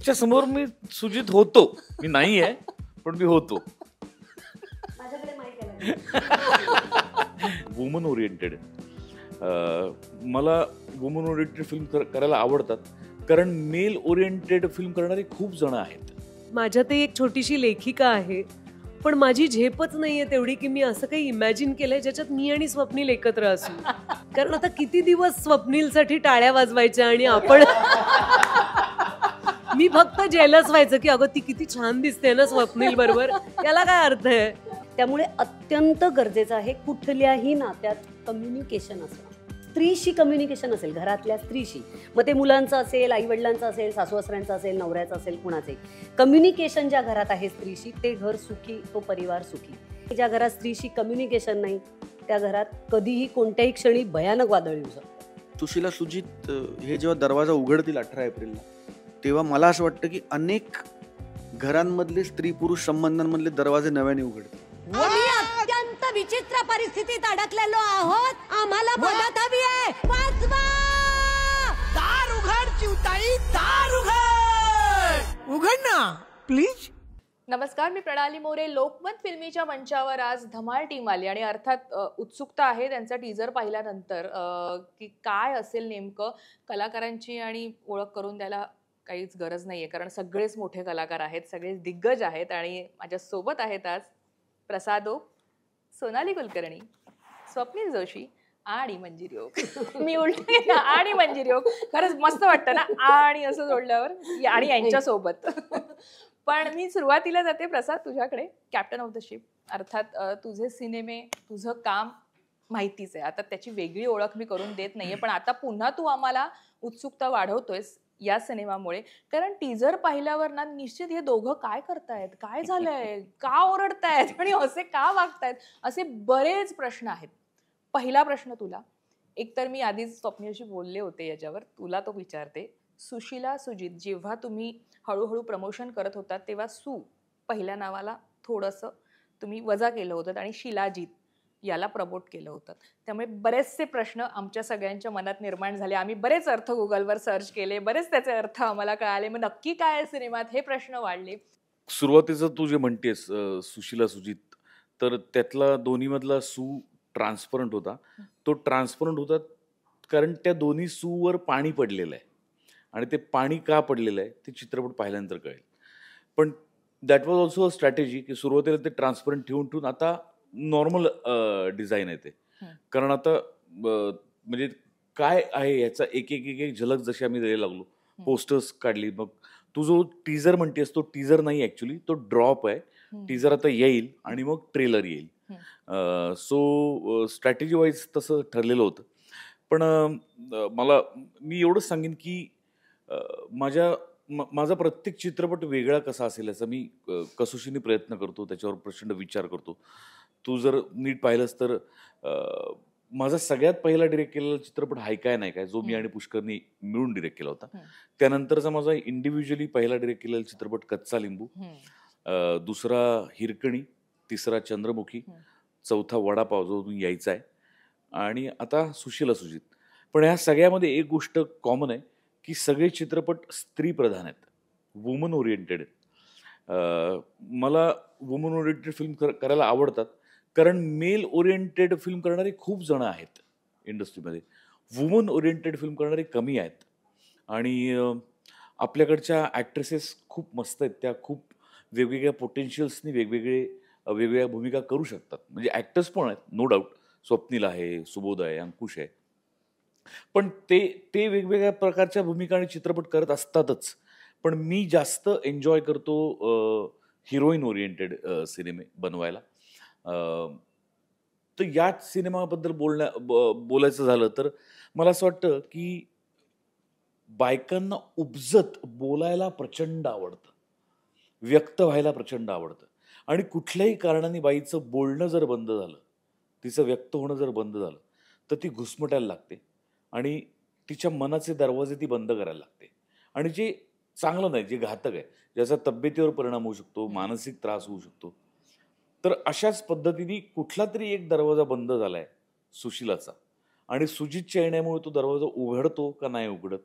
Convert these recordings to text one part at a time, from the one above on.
तिच्या समोर मी सुजित होतो, मी नाही आहे पण मी होतो. वुमन ओरिएंटेड, मला वुमन ओरिएंटेड फिल्म करायला आवडतात, कारण मेल ओरिएंटेड फिल्म करणारे खूप जण आहेत. माझ्यात एक छोटीशी लेखिका आहे, पण माझी झेपच नाहीये तेवढी की मी असं काही इमॅजिन केलंय ज्याच्यात मी आणि स्वप्नील एकत्र असू. कारण आता किती दिवस स्वप्नीलसाठी टाळ्या वाजवायच्या आणि आपण मी फक्त जेलस व्हायचं की अगं ती किती छान दिसते ना स्वप्नील बरोबर, याला काय अर्थ आहे. त्यामुळे अत्यंत गरजेचं आहे कुठल्याही नात्यात कम्युनिकेशन असणं. स्त्रीशी कम्युनिकेशन असेल, घरातल्या स्त्रीशी, मग ते मुलांचं असेल, आईवडिलांचं असेल, सासूसाऱ्यांचं असेल, नवऱ्याचं असेल, कुणाचे कम्युनिकेशन ज्या घरात आहे स्त्रीशी, ते घर सुखी, तो परिवार सुखी. ज्या घरात स्त्रीशी कम्युनिकेशन नाही त्या घरात कधीही कोणत्याही क्षणी भयानक वादळ येऊ शकतं. सुशीला सुजित हे जेव्हा दरवाजा उघडतील 18 एप्रिलला, तेव्हा मला असं वाटतं की अनेक घरांमधले स्त्री पुरुष संबंधांमधले दरवाजे नव्याने उघडतील. आम्ही अत्यंत विचित्र परिस्थितीत अडकलेलो आहोत, आम्हाला मदत हवी आहे. वाचवा! दार उघड चिवताई, दार उघड, उघड ना प्लीज. नमस्कार, मी प्रणाली मोरे. लोकमत फिल्मीच्या मंचावर आज धमाल टीम आली आणि अर्थात उत्सुकता आहे त्यांचा टीजर पाहिल्यानंतर की काय असेल नेमकं. कलाकारांची आणि ओळख करून द्यायला काहीच गरज नाहीये, कारण सगळेच मोठे कलाकार आहेत, सगळेच दिग्गज आहेत आणि माझ्या सोबत आहेत आज प्रसादो, सोनाली कुलकर्णी, स्वप्नील जोशी आणि मंजिरी ओक. मी उलट आणि मंजिरी ओक, खरंच मस्त वाटतं ना आणि असं जोडल्यावर, आणि यांच्यासोबत. पण मी सुरुवातीला जाते प्रसाद तुझ्याकडे. कॅप्टन ऑफ द शिप, अर्थात तुझे सिनेमे, तुझं काम माहितीच आहे, आता त्याची वेगळी ओळख मी करून देत नाहीये, पण आता पुन्हा तू आम्हाला उत्सुकता वाढवतोयस या सिनेमामुळे. कारण टीजर पाहिल्यावर ना निश्चित हे दोघं काय करतायत, काय झालंय, का ओरडतायत आणि असे का वागतायत, असे बरेच प्रश्न आहेत. पहिला प्रश्न तुला, एकतर मी आधीच स्वप्नीलशी बोलले होते याच्यावर, तुला तो विचारते. सुशीला सुजित, जेव्हा तुम्ही हळूहळू प्रमोशन करत होतात तेव्हा सू पहिल्या नावाला थोडंसं तुम्ही वजा केलं होतं आणि शिलाजीत याला प्रमोट केलं होतं. त्यामुळे बरेचसे प्रश्न आमच्या सगळ्यांच्या मनात निर्माण झाले. आम्ही बरेच अर्थ गुगलवर सर्च केले, बरेच त्याचे अर्थ आम्हाला कळाले. मग नक्की काय आहे सिनेमात हे प्रश्न वाढले. सुरुवातीचं तू जे म्हणतेस सुशीला सुजित, तर त्यातला दोन्हीमधला सू ट्रान्सपरंट होता. तो ट्रान्सपरंट होता कारण त्या दोन्ही सूवर पाणी पडलेलं आहे आणि ते पाणी का पडलेलं आहे ते चित्रपट पाहिल्यानंतर कळेल. पण that was also a strategy की सुरुवातीला ते ट्रान्सपरंट ठेवून आता नॉर्मल डिझाईन आहे ते. कारण आता म्हणजे काय आहे याचा एक एक एक एक झलक जशी आम्ही द्यायला लागलो, पोस्टर्स काढली. मग तू जो टीजर म्हणतेस तो टीजर नाही, ऍक्च्युली तो ड्रॉप आहे. टीजर आता येईल आणि मग ट्रेलर येईल. सो स्ट्रॅटेजी वाईज तसं ठरलेलं होतं. पण मी एवढंच सांगेन की माझा प्रत्येक चित्रपट वेगळा कसा असेल याचा मी कसोशीने प्रयत्न करतो, त्याच्यावर प्रचंड विचार करतो. तू जर नीट पाहिलंस तर माझा सगळ्यात पहिला डिरेक्ट केलेला चित्रपट हाय काय नाही काय, जो मी आणि पुष्करनी मिळून डिरेक्ट केला होता. त्यानंतरचा माझा इंडिव्हिज्युअली पहिला डिरेक्ट केलेला चित्रपट कच्चा लिंबू, दुसरा हिरकणी, तिसरा चंद्रमुखी, चौथा वडापाव जो यायचा आहे, आणि आता सुशीला सुजित. पण ह्या सगळ्यामध्ये एक गोष्ट कॉमन आहे की सगळे चित्रपट स्त्री प्रधान आहेत, वुमन ओरिएंटेड आहेत. मला वुमन ओरिएंटेड फिल्म करायला आवडतात, कारण मेल ओरिएंटेड फिल्म करणारे खूप जण आहेत इंडस्ट्रीमध्ये, वुमन ओरिएंटेड फिल्म करणारे कमी आहेत. आणि आपल्याकडच्या ॲक्ट्रेसेस खूप मस्त आहेत, त्या खूप वेगवेगळ्या पोटेन्शियल्सनी वेगवेगळ्या भूमिका करू शकतात. म्हणजे ॲक्टर्स पण आहेत, नो डाऊट. स्वप्नील आहे, सुबोध आहे, अंकुश आहे, पण ते वेगवेगळ्या प्रकारच्या भूमिका आणि चित्रपट करत असतातच. पण मी जास्त एन्जॉय करतो हिरोईन ओरिएंटेड सिनेमे बनवायला. तर याच सिनेमाबद्दल बोलायचं झालं तर मला असं वाटतं की बायकांना उपजत बोलायला प्रचंड आवडतं, व्यक्त व्हायला प्रचंड आवडतं. आणि कुठल्याही कारणाने बाईचं बोलणं जर बंद झालं, तिचं व्यक्त होणं जर बंद झालं, तर ती घुसमटायला लागते आणि तिच्या मनाचे दरवाजे ती बंद करायला लागते. आणि जे चांगलं नाही, जे घातक आहे, ज्याचा तब्येतीवर परिणाम होऊ शकतो, मानसिक त्रास होऊ शकतो. तर अशाच पद्धतीने कुठला तरी एक दरवाजा बंद झालाय सुशीलाचा, आणि सुजितच्या येण्यामुळे तो दरवाजा उघडतो का नाही उघडत,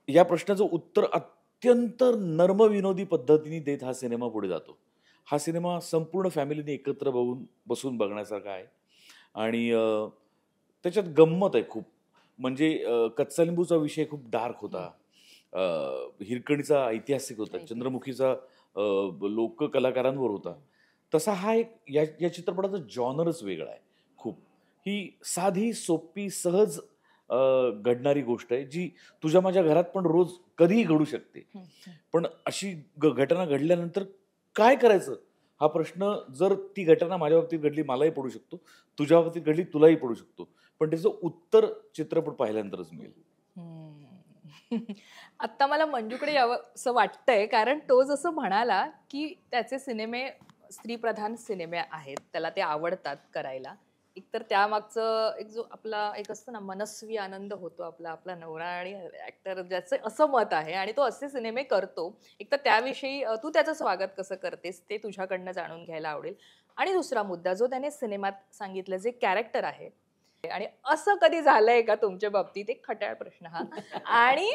या प्रश्नाचं उत्तर अत्यंत नर्मविनोदी पद्धतीने देत हा सिनेमा पुढे जातो. हा सिनेमा संपूर्ण फॅमिलीने एकत्र बसून बघण्यासारखा आहे आणि त्याच्यात गंमत आहे खूप. म्हणजे कच्चा लिंबूचा विषय खूप डार्क होता. हिरकणीचा ऐतिहासिक होता. चंद्रमुखीचा लोक कलाकारांवर होता. तसा हा एक या चित्रपटाचा जॉनरच वेगळा आहे खूप. ही साधी, सोपी, सहज घडणारी गोष्ट आहे जी तुझ्या माझ्या घरात पण रोज कधीही घडू शकते. पण अशी घटना घडल्यानंतर काय करायचं हा प्रश्न, जर ती घटना माझ्या बाबतीत घडली मलाही पडू शकतो, तुझ्या बाबतीत घडली तुलाही पडू शकतो. पण त्याचं उत्तर चित्रपट पाहिल्यानंतरच मिळेल. आता मला मंजूकडे यावं असं वाटतंय, कारण तो जसं म्हणाला की त्याचे सिनेमे स्त्रीप्रधान सिनेमे आहेत, त्याला ते आवडतात करायला. एकतर त्यामागचं एक जो आपला एक असतं ना मनस्वी आनंद होतो आपला आपला नवरा आणि ऍक्टर, ज्याचं असं मत आहे आणि तो असे सिनेमे करतो. एक तर त्याविषयी तू त्याचं स्वागत कसं करतेस ते तुझ्याकडनं जाणून घ्यायला आवडेल. आणि दुसरा मुद्दा जो त्याने सिनेमात सांगितलं, जे कॅरेक्टर आहे, आणि असं कधी झालंय का तुमच्या बाबतीत, एक खट्याळ प्रश्न हा, आणि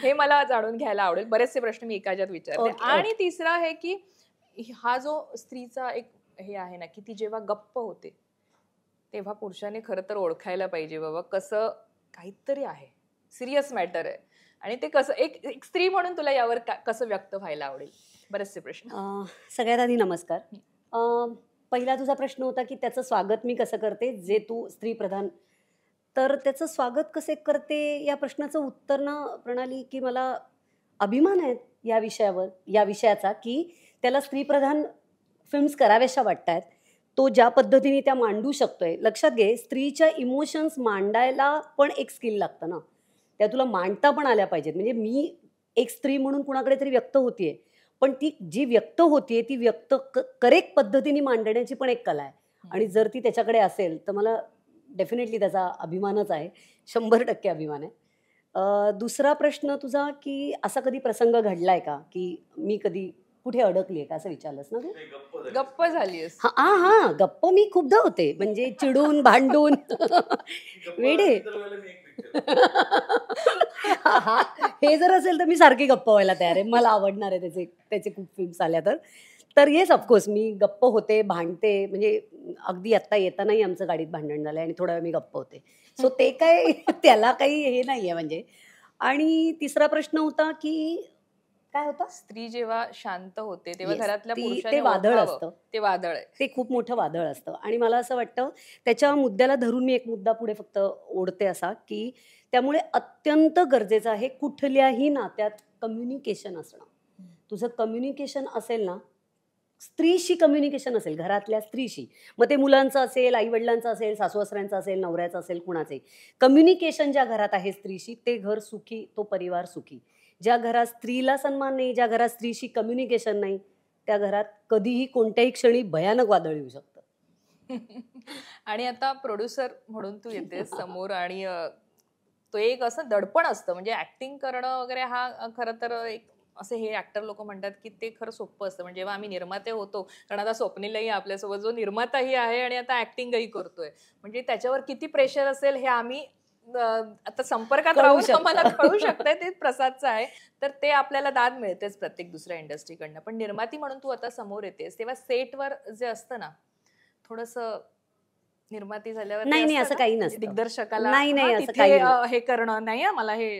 हे मला जाणून घ्यायला आवडेल. बरेचसे प्रश्न मी एकाच्यात विचारते. आणि तिसरा आहे की हा जो स्त्रीचा एक हे आहे ना की ती जेव्हा गप्प होते तेव्हा पुरुषाने खरं तर ओळखायला पाहिजे, बाबा कसं काहीतरी आहे, सिरियस मॅटर आहे, आणि ते कसं एक स्त्री म्हणून तुला यावर कसं व्यक्त व्हायला आवडेल. बरेचसे प्रश्न. सगळ्यात आधी नमस्कार. पहिला तुझा प्रश्न होता की त्याचं स्वागत मी कसं करते, जे तू स्त्रीप्रधान. तर त्याचं स्वागत कसे करते या प्रश्नाचं उत्तर ना प्रणाली, की मला अभिमान आहे या विषयाचा, की त्याला स्त्रीप्रधान फिल्म्स कराव्याशा वाटत आहेत. तो ज्या पद्धतीने त्या मांडू शकतोय. लक्षात घे, स्त्रीच्या इमोशन्स मांडायला पण एक स्किल लागतं ना, त्या तुला मांडता पण आल्या पाहिजेत. म्हणजे मी एक स्त्री म्हणून कुणाकडे तरी व्यक्त होतीये, पण ती जी व्यक्त होतीये ती व्यक्त करेक्ट पद्धतीने मांडण्याची पण एक कला आहे. आणि जर ती त्याच्याकडे असेल तर मला डेफिनेटली त्याचा अभिमानच आहे, 100% अभिमान आहे. दुसरा प्रश्न तुझा की असा कधी प्रसंग घडलाय का की मी कधी कुठे अडकली आहे का असं विचारलंस ना तू. गप्प झालीस. हा गप्प मी खूपदा होते, म्हणजे चिडून भांडून वेडे. हे जर असेल तर मी सारखी गप्प व्हायला तयार आहे. मला आवडणार आहे त्याचे खूप फिल्म्स आल्या तर येस ऑफकोर्स मी गप्प होते, भांडते. म्हणजे अगदी आत्ता येतानाही आमचं गाडीत भांडण झालंय आणि थोडा वेळ मी गप्प होते. सो ते काय त्याला काही हे नाहीये म्हणजे. आणि तिसरा प्रश्न होता की काय होता, स्त्री जेव्हा शांत होते तेव्हा घरातल्या ते पुरुषाने वादळ ओळखावं. असतं. ते वादळ आहे. ते खूप मोठं वादळ असतं. आणि मला असं वाटतं त्याच्या मुद्द्याला धरून मी एक मुद्दा पुढे फक्त ओढते असा, की त्यामुळे अत्यंत गरजेचं आहे कुठल्याही नात्यात कम्युनिकेशन असणं. तुझं कम्युनिकेशन असेल ना, स्त्रीशी कम्युनिकेशन असेल, घरातल्या स्त्रीशी, मग ते मुलांचं असेल, आईवडिलांचं असेल, सासूसासऱ्यांचं असेल, नवऱ्याचं असेल, कुणाचे कम्युनिकेशन ज्या घरात आहे स्त्रीशी, ते घर सुखी, तो परिवार सुखी. ज्या घरात स्त्रीला सन्मान नाही, ज्या घरात स्त्रीशी कम्युनिकेशन नाही, त्या घरात कधीही कोणत्याही क्षणी भयानक वादळ येऊ शकतं. आणि आता प्रोड्युसर म्हणून तू येतेस समोर, आणि तो एक असं दडपण असतं, म्हणजे ऍक्टिंग करणं वगैरे हा खरं तर एक असे हे ऍक्टर लोक म्हणतात की ते खरं सोपं असतं. म्हणजे जेव्हा आम्ही निर्माते होतो, कारण आता स्वप्नीलही आपल्यासोबत जो निर्माताही आहे आणि आता ऍक्टिंगही करतोय, म्हणजे त्याच्यावर किती प्रेशर असेल हे आम्ही आता संपर्कात राहून आम्हाला कळू शकतंय. ते प्रसादचं आहे, तर ते आपल्याला दाद मिळतेच प्रत्येक दुसऱ्या इंडस्ट्रीकडनं. पण निर्माती म्हणून तू आता समोर येतेस तेव्हा सेटवर जे असतं ना, थोडंसं निर्माती झाल्यावर नाही असं काही नसतं. दिग्दर्शकाला नाही असं तिथे काही हे करणं नाही, मला हे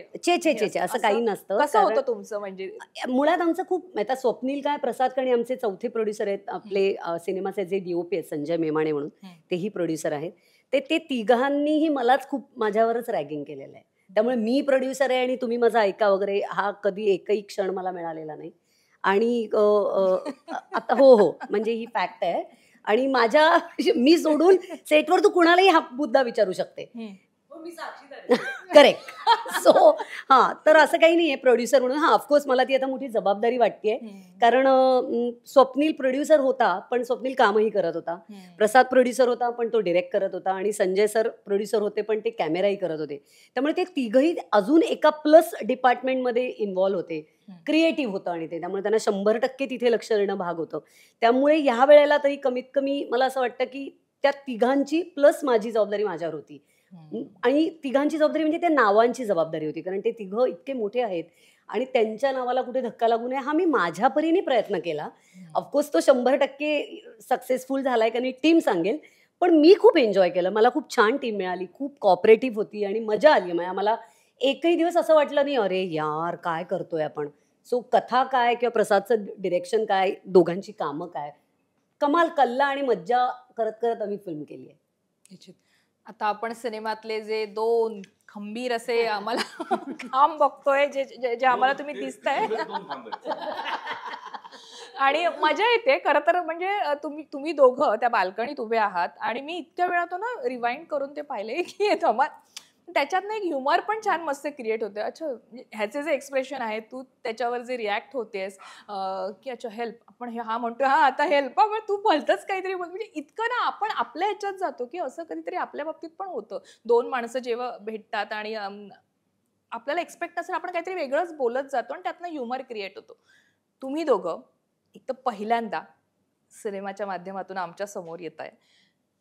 असं काही नसतं. कसं होतं तुमचं? म्हणजे मुळात आमचं खूप, आता स्वप्नील काय, प्रसाद कणी आमचे चौथे प्रोड्युसर आहेत. आपले सिनेमाचे जे DOP आहेत संजय मेमाणे म्हणून, तेही प्रोड्युसर आहेत. ते तिघांनीही मलाच खूप माझ्यावरच रॅगिंग केलेलं आहे. त्यामुळे मी प्रोड्युसर आहे आणि तुम्ही माझा ऐका वगैरे हा कधी एकही क्षण मला मिळालेला नाही. आणि आता हो म्हणजे ही फॅक्ट आहे. आणि मी सोडून सेटवर तू कुणालाही हा मुद्दा विचारू शकते. करेक्ट. सो तर असं काही नाहीये प्रोड्युसर म्हणून. ऑफकोर्स मला ती आता मोठी जबाबदारी वाटतेय, कारण स्वप्नील प्रोड्युसर होता पण स्वप्नील कामही करत होता. प्रसाद प्रोड्युसर होता पण तो डिरेक्ट करत होता. आणि संजय सर प्रोड्युसर होते पण ते कॅमेराही करत होते. त्यामुळे ते तिघही अजून एका प्लस डिपार्टमेंटमध्ये इन्व्हॉल्व्ह होते. क्रिएटिव्ह होतं आणि त्यामुळे त्यांना 100% तिथे लक्ष देणं भाग होतं. त्यामुळे ह्या वेळेला तरी कमीत कमी मला असं वाटतं की त्या तिघांची प्लस माझी जबाबदारी माझ्यावर होती. आणि तिघांची जबाबदारी म्हणजे त्या नावांची जबाबदारी होती, कारण ते तिघं इतके मोठे आहेत आणि त्यांच्या नावाला कुठे धक्का लागू नये हा मी माझ्या परीने प्रयत्न केला. ऑफकोर्स तो 100% सक्सेसफुल झालाय का नाही टीम सांगेल, पण मी खूप एन्जॉय केलं. मला खूप छान टीम मिळाली, खूप कॉपरेटिव्ह होती आणि मजा आली. मला एकही दिवस असं वाटलं नाही अरे यार काय करतोय आपण. सो कथा काय किंवा प्रसादचं डिरेक्शन काय, दोघांची कामं काय, कमाल कल्ला आणि मज्जा करत करत आम्ही फिल्म केली आहे. निश्चित. आता आपण सिनेमातले जे 2 खंबीर असे आम्हाला काम बघतोय, जे जे जे आम्हाला तुम्ही दिसताय आणि मजा येते खरं तर. म्हणजे तुम्ही दोघं त्या बाल्कनीत उभे आहात आणि मी इतक्या वेळा तो ना रिवाइंड करून ते पाहिले की धमाल. त्याच्यातनं एक ह्युमर पण छान मस्त क्रिएट होते. अच्छा ह्याचे जे एक्सप्रेशन आहे, तू त्याच्यावर जे रिॲक्ट होतेस की अच्छा हेल्प, आपण हा म्हणतोय हा आता हेल्प, पण तू भलतंच काहीतरी बोल. म्हणजे इतकं ना आपण आपल्या ह्याच्यात जातो की असं कधीतरी आपल्या बाबतीत पण होतं. 2 माणसं जेव्हा भेटतात आणि आपल्याला एक्सपेक्ट नसेल आपण काहीतरी वेगळंच बोलत जातो आणि त्यातनं ह्युमर क्रिएट होतो. तुम्ही दोघं एक तर पहिल्यांदा सिनेमाच्या माध्यमातून आमच्या समोर येत आहे,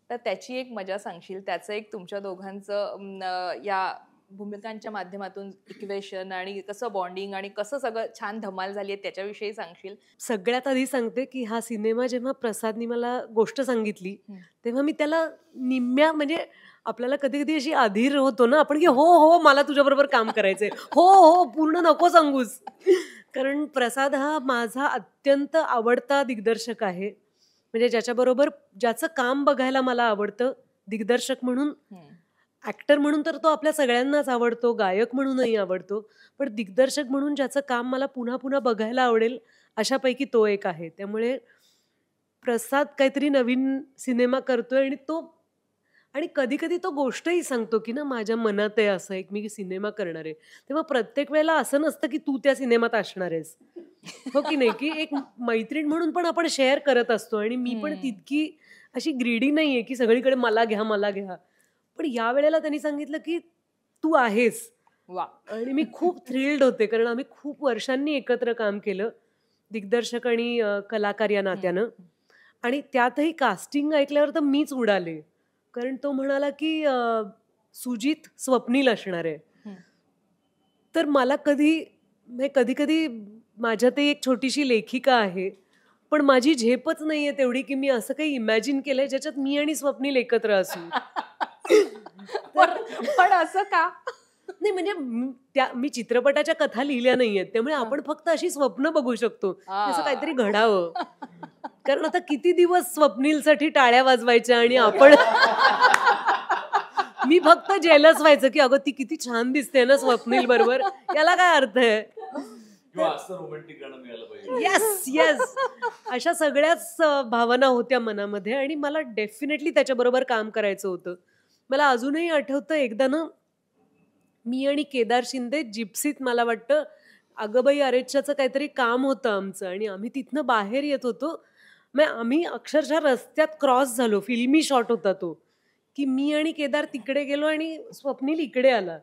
तर त्याची एक मजा सांगशील, त्याचं एक तुमच्या दोघांचं या भूमिकांच्या माध्यमातून इक्वेशन आणि कसं बॉन्डिंग आणि कसं सगळं छान धमाल झाली आहे त्याच्याविषयी सांगशील? सगळ्यात आधी सांगते की हा सिनेमा जेव्हा प्रसादनी मला गोष्ट सांगितली तेव्हा मी त्याला निम्म्या, म्हणजे आपल्याला कधी कधी अशी अधीर होतो ना आपण की हो हो मला तुझ्याबरोबर काम करायचंय, हो हो पूर्ण नको सांगूस. कारण प्रसाद हा माझा अत्यंत आवडता दिग्दर्शक आहे. म्हणजे ज्याच्याबरोबर ज्याचं काम बघायला मला आवडतं, दिग्दर्शक म्हणून, ऍक्टर म्हणून तर तो आपल्या सगळ्यांनाच आवडतो, गायक म्हणूनही आवडतो, पण दिग्दर्शक म्हणून ज्याचं काम मला पुन्हा पुन्हा बघायला आवडेल अशापैकी तो एक आहे. त्यामुळे प्रसाद काहीतरी नवीन सिनेमा करतोय आणि कधी कधी तो गोष्टही सांगतो की ना माझ्या मनात आहे असं एक मी सिनेमा करणार आहे. तेव्हा प्रत्येक वेळेला असं नसतं की तू त्या सिनेमात असणार आहेस, हो की नाही, की एक मैत्रीण म्हणून पण आपण शेअर करत असतो. आणि मी पण तितकी अशी ग्रीडी नाहीये की सगळीकडे मला घ्या मला घ्या. पण या वेळेला त्यांनी सांगितलं की तू आहेस. वा. आणि मी खूप थ्रिल्ड होते, कारण आम्ही खूप वर्षांनी एकत्र काम केलं, दिग्दर्शक आणि कलाकार या नात्यानं. आणि त्यातही कास्टिंग ऐकल्यावर तर मीच उडाले, कारण तो म्हणाला की सुजित स्वप्नील असणार आहे. तर मला कधी कधी माझ्यात एक छोटीशी लेखिका आहे, पण माझी झेपच नाहीये तेवढी की मी असं काही इमॅजिन केलंय ज्याच्यात मी आणि स्वप्नील एकत्र असू. पण असं का? नाही म्हणजे मी चित्रपटाच्या कथा लिहिल्या नाहीयेत, त्यामुळे आपण फक्त अशी स्वप्न बघू शकतो असं काहीतरी घडावं. कारण आता किती दिवस स्वप्नीलसाठी टाळ्या वाजवायच्या आणि आपण मी फक्त जेलस व्हायचं की अगं ती किती छान दिसते ना स्वप्नील बरोबर, याला काय अर्थ आहे. येस येस, अशा सगळ्याच भावना होत्या मनामध्ये आणि मला डेफिनेटली त्याच्याबरोबर काम करायचं होतं. मला अजूनही आठवतं एकदा ना मी आणि केदार शिंदे जिप्सीत, मला वाटतं अगबाई अरेच्छाचं काहीतरी काम होतं आमचं, आणि आम्ही तिथनं बाहेर येत होतो. मग आम्ही अक्षरशः रस्त्यात क्रॉस झालो, फिल्मी शॉट होता तो, की मी आणि केदार तिकडे गेलो आणि स्वप्नील इकडे आला.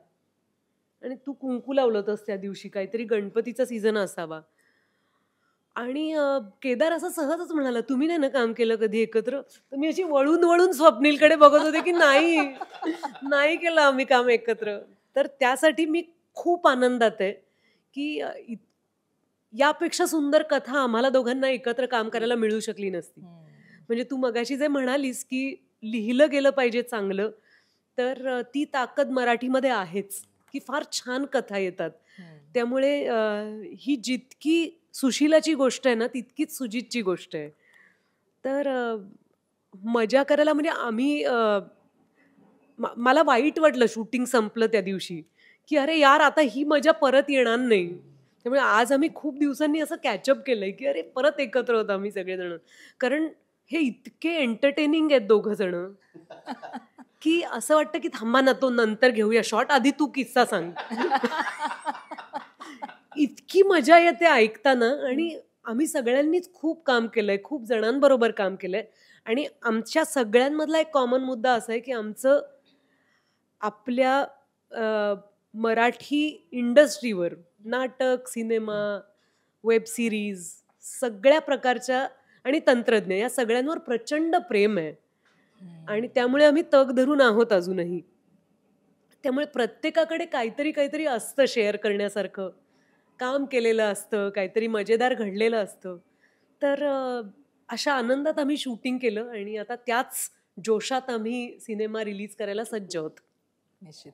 आणि तू कुंकू लावलं होतंस त्या दिवशी, काहीतरी गणपतीचा सीझन असावा. आणि केदार असं सहजच म्हणाला तुम्ही नाही ना काम केलं कधी एकत्र. तर मी अशी वळून वळून स्वप्नीलकडे बघत होते की नाही केलं आम्ही काम एकत्र. तर त्यासाठी मी खूप आनंदात आहे की यापेक्षा सुंदर कथा आम्हाला दोघांना एकत्र काम करायला मिळू शकली नसती. म्हणजे तू मगाशी जे म्हणालीस की लिहिलं गेलं पाहिजे चांगलं, तर ती ताकद मराठीमध्ये आहेच की फार छान कथा येतात. त्यामुळे ही जितकी सुशीलाची गोष्ट आहे ना तितकीच सुजितची गोष्ट आहे. तर मजा करायला म्हणजे आम्ही मला वाईट वाटलं शूटिंग संपलं त्या दिवशी की अरे यार आता ही मजा परत येणार नाही. त्यामुळे आज आम्ही खूप दिवसांनी असं कॅचअप केलंय की अरे परत एकत्र होतो आम्ही सगळेजण, कारण हे इतके एंटरटेनिंग आहेत दोघं जण की असं वाटतं की थांबा ना तो नंतर घेऊया शॉट, आधी तू किस्सा सांग. इतकी मजा येते ऐकताना. आणि आम्ही सगळ्यांनीच खूप काम केलंय, खूप जणांबरोबर काम केलंय. आणि आमच्या सगळ्यांमधला एक कॉमन मुद्दा असा आहे की आमचं आपल्या मराठी इंडस्ट्रीवर नाटक, सिनेमा, वेब सिरीज, सगळ्या प्रकारच्या आणि तंत्रज्ञ या सगळ्यांवर प्रचंड प्रेम आहे. आणि त्यामुळे आम्ही तग धरून आहोत अजूनही. त्यामुळे प्रत्येकाकडे काहीतरी काहीतरी असतं शेअर करण्यासारखं, काम केलेलं असतं, काहीतरी मजेदार घडलेलं असतं. तर अशा आनंदात आम्ही शूटिंग केलं आणि आता त्याच जोशात आम्ही सिनेमा रिलीज करायला सज्ज आहोत. निश्चित.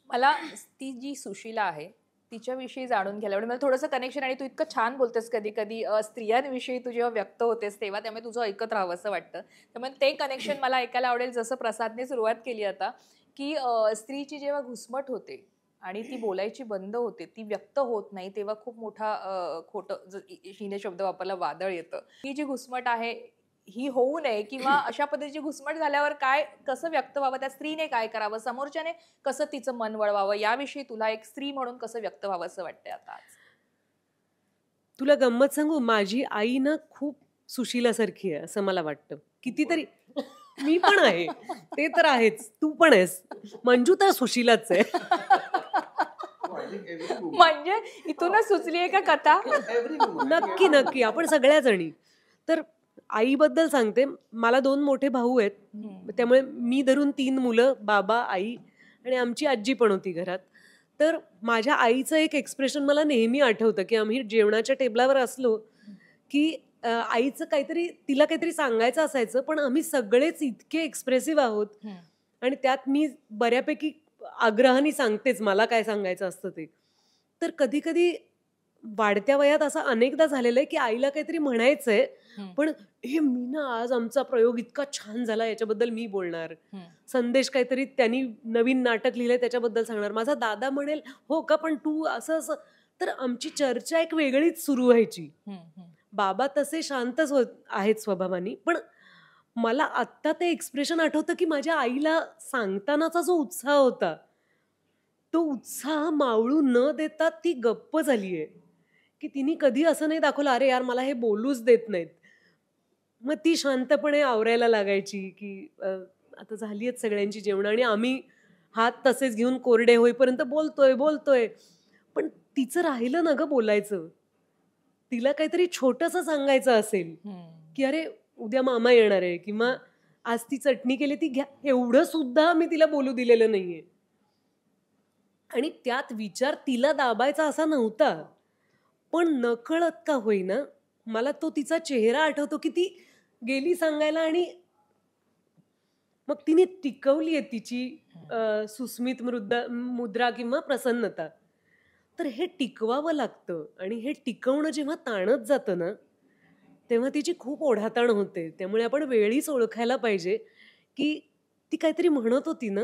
मला ती जी सुशीला आहे तिच्याविषयी जाणून घ्यायला आवडेल. मला थोडंसं कनेक्शन, आणि तू इतकं छान बोलतेस कधी कधी स्त्रियांविषयी तू जेव्हा व्यक्त होतेस तेव्हा, त्यामुळे तुझं ऐकत राहावं असं वाटतं. त्यामुळे ते कनेक्शन मला ऐकायला आवडेल. जसं प्रसादने सुरुवात केली आता, की स्त्रीची जेव्हा घुसमट होते आणि ती बोलायची बंद होते, ती व्यक्त होत नाही, तेव्हा खूप मोठा खोटं हिने शब्द वापरला, वादळ येतं. ही जी घुसमट आहे ही होऊ नये, किंवा अशा पद्धतीची घुसमट झाल्यावर काय, कसं व्यक्त व्हावं, त्या स्त्रीने काय करावं, समोरच्याने कसं तिचं मन वळवावं, याविषयी तुला एक स्त्री म्हणून कसं व्यक्त व्हावं असं वाटतंय आता आज? तुला गंमत सांगू, माझी आई ना खूप सुशीलासारखी आहे असं मला वाटतं. कितीतरी मी पण आहे, ते तर आहेच, तू पण आहेस, मंजू तर सुशीलाच आहे. म्हणजे इथूनच सुचली आहे का कथा? नक्की नक्की, आपण सगळ्या जणी. तर आईबद्दल सांगते, मला 2 मोठे भाऊ आहेत, त्यामुळे मी धरून 3 मुलं, बाबा, आई आणि आमची आजी पण होती घरात. तर माझ्या आईचं एक एक्सप्रेशन मला नेहमी आठवतं, की आम्ही जेवणाच्या टेबलावर असलो की आईचं काहीतरी, तिला काहीतरी सांगायचं असायचं, पण आम्ही सगळेच इतके एक्सप्रेसिव्ह आहोत आणि त्यात मी बऱ्यापैकी आग्रहाने सांगतेच मला काय सांगायचं असतं ते. तर कधी कधी वाढत्या वयात असं अनेकदा झालेलं आहे की आईला काहीतरी म्हणायचंय, पण हे मी ना आज आमचा प्रयोग इतका छान झाला याच्याबद्दल मी बोलणार, संदेश काहीतरी त्यांनी नवीन नाटक लिहिलंय त्याच्याबद्दल सांगणार, माझा दादा म्हणेल हो का पण तू असं असं. तर आमची चर्चा एक वेगळीच सुरू व्हायची. बाबा तसे शांतच आहेत स्वभावानी, पण मला आत्ता ते एक्सप्रेशन आठवतं की माझ्या आईला सांगतानाचा जो उत्साह होता, तो उत्साह मावळू न देता ती गप्प झालीये, की तिने कधी असं नाही दाखवलं अरे यार मला हे बोलूच देत नाहीत. मग ती शांतपणे आवरायला लागायची की आता झाली आहेत सगळ्यांची जेवणं आणि आम्ही हात तसेच घेऊन कोरडे होईपर्यंत बोलतोय बोलतोय. पण तिचं राहिलं ना गं बोलायचं, तिला काहीतरी छोटंसं सांगायचं असेल की अरे उद्या मामा येणार आहे किंवा आज ती चटणी केली ती घ्या, एवढं सुद्धा मी तिला बोलू दिलेलं नाहीये. आणि त्यात विचार तिला दाबायचा असा नव्हता, पण नकळत का होईना मला तो तिचा चेहरा आठवतो की ती गेली सांगायला आणि मग तिने टिकवली आहे तिची सुस्मित मुद्रा किंवा प्रसन्नता. तर हे टिकवावं लागतं आणि हे टिकवणं जेव्हा ताणत जातं ना तेव्हा तिची खूप ओढाताण होते. त्यामुळे आपण वेळीच ओळखायला पाहिजे की ती काहीतरी म्हणत होती ना,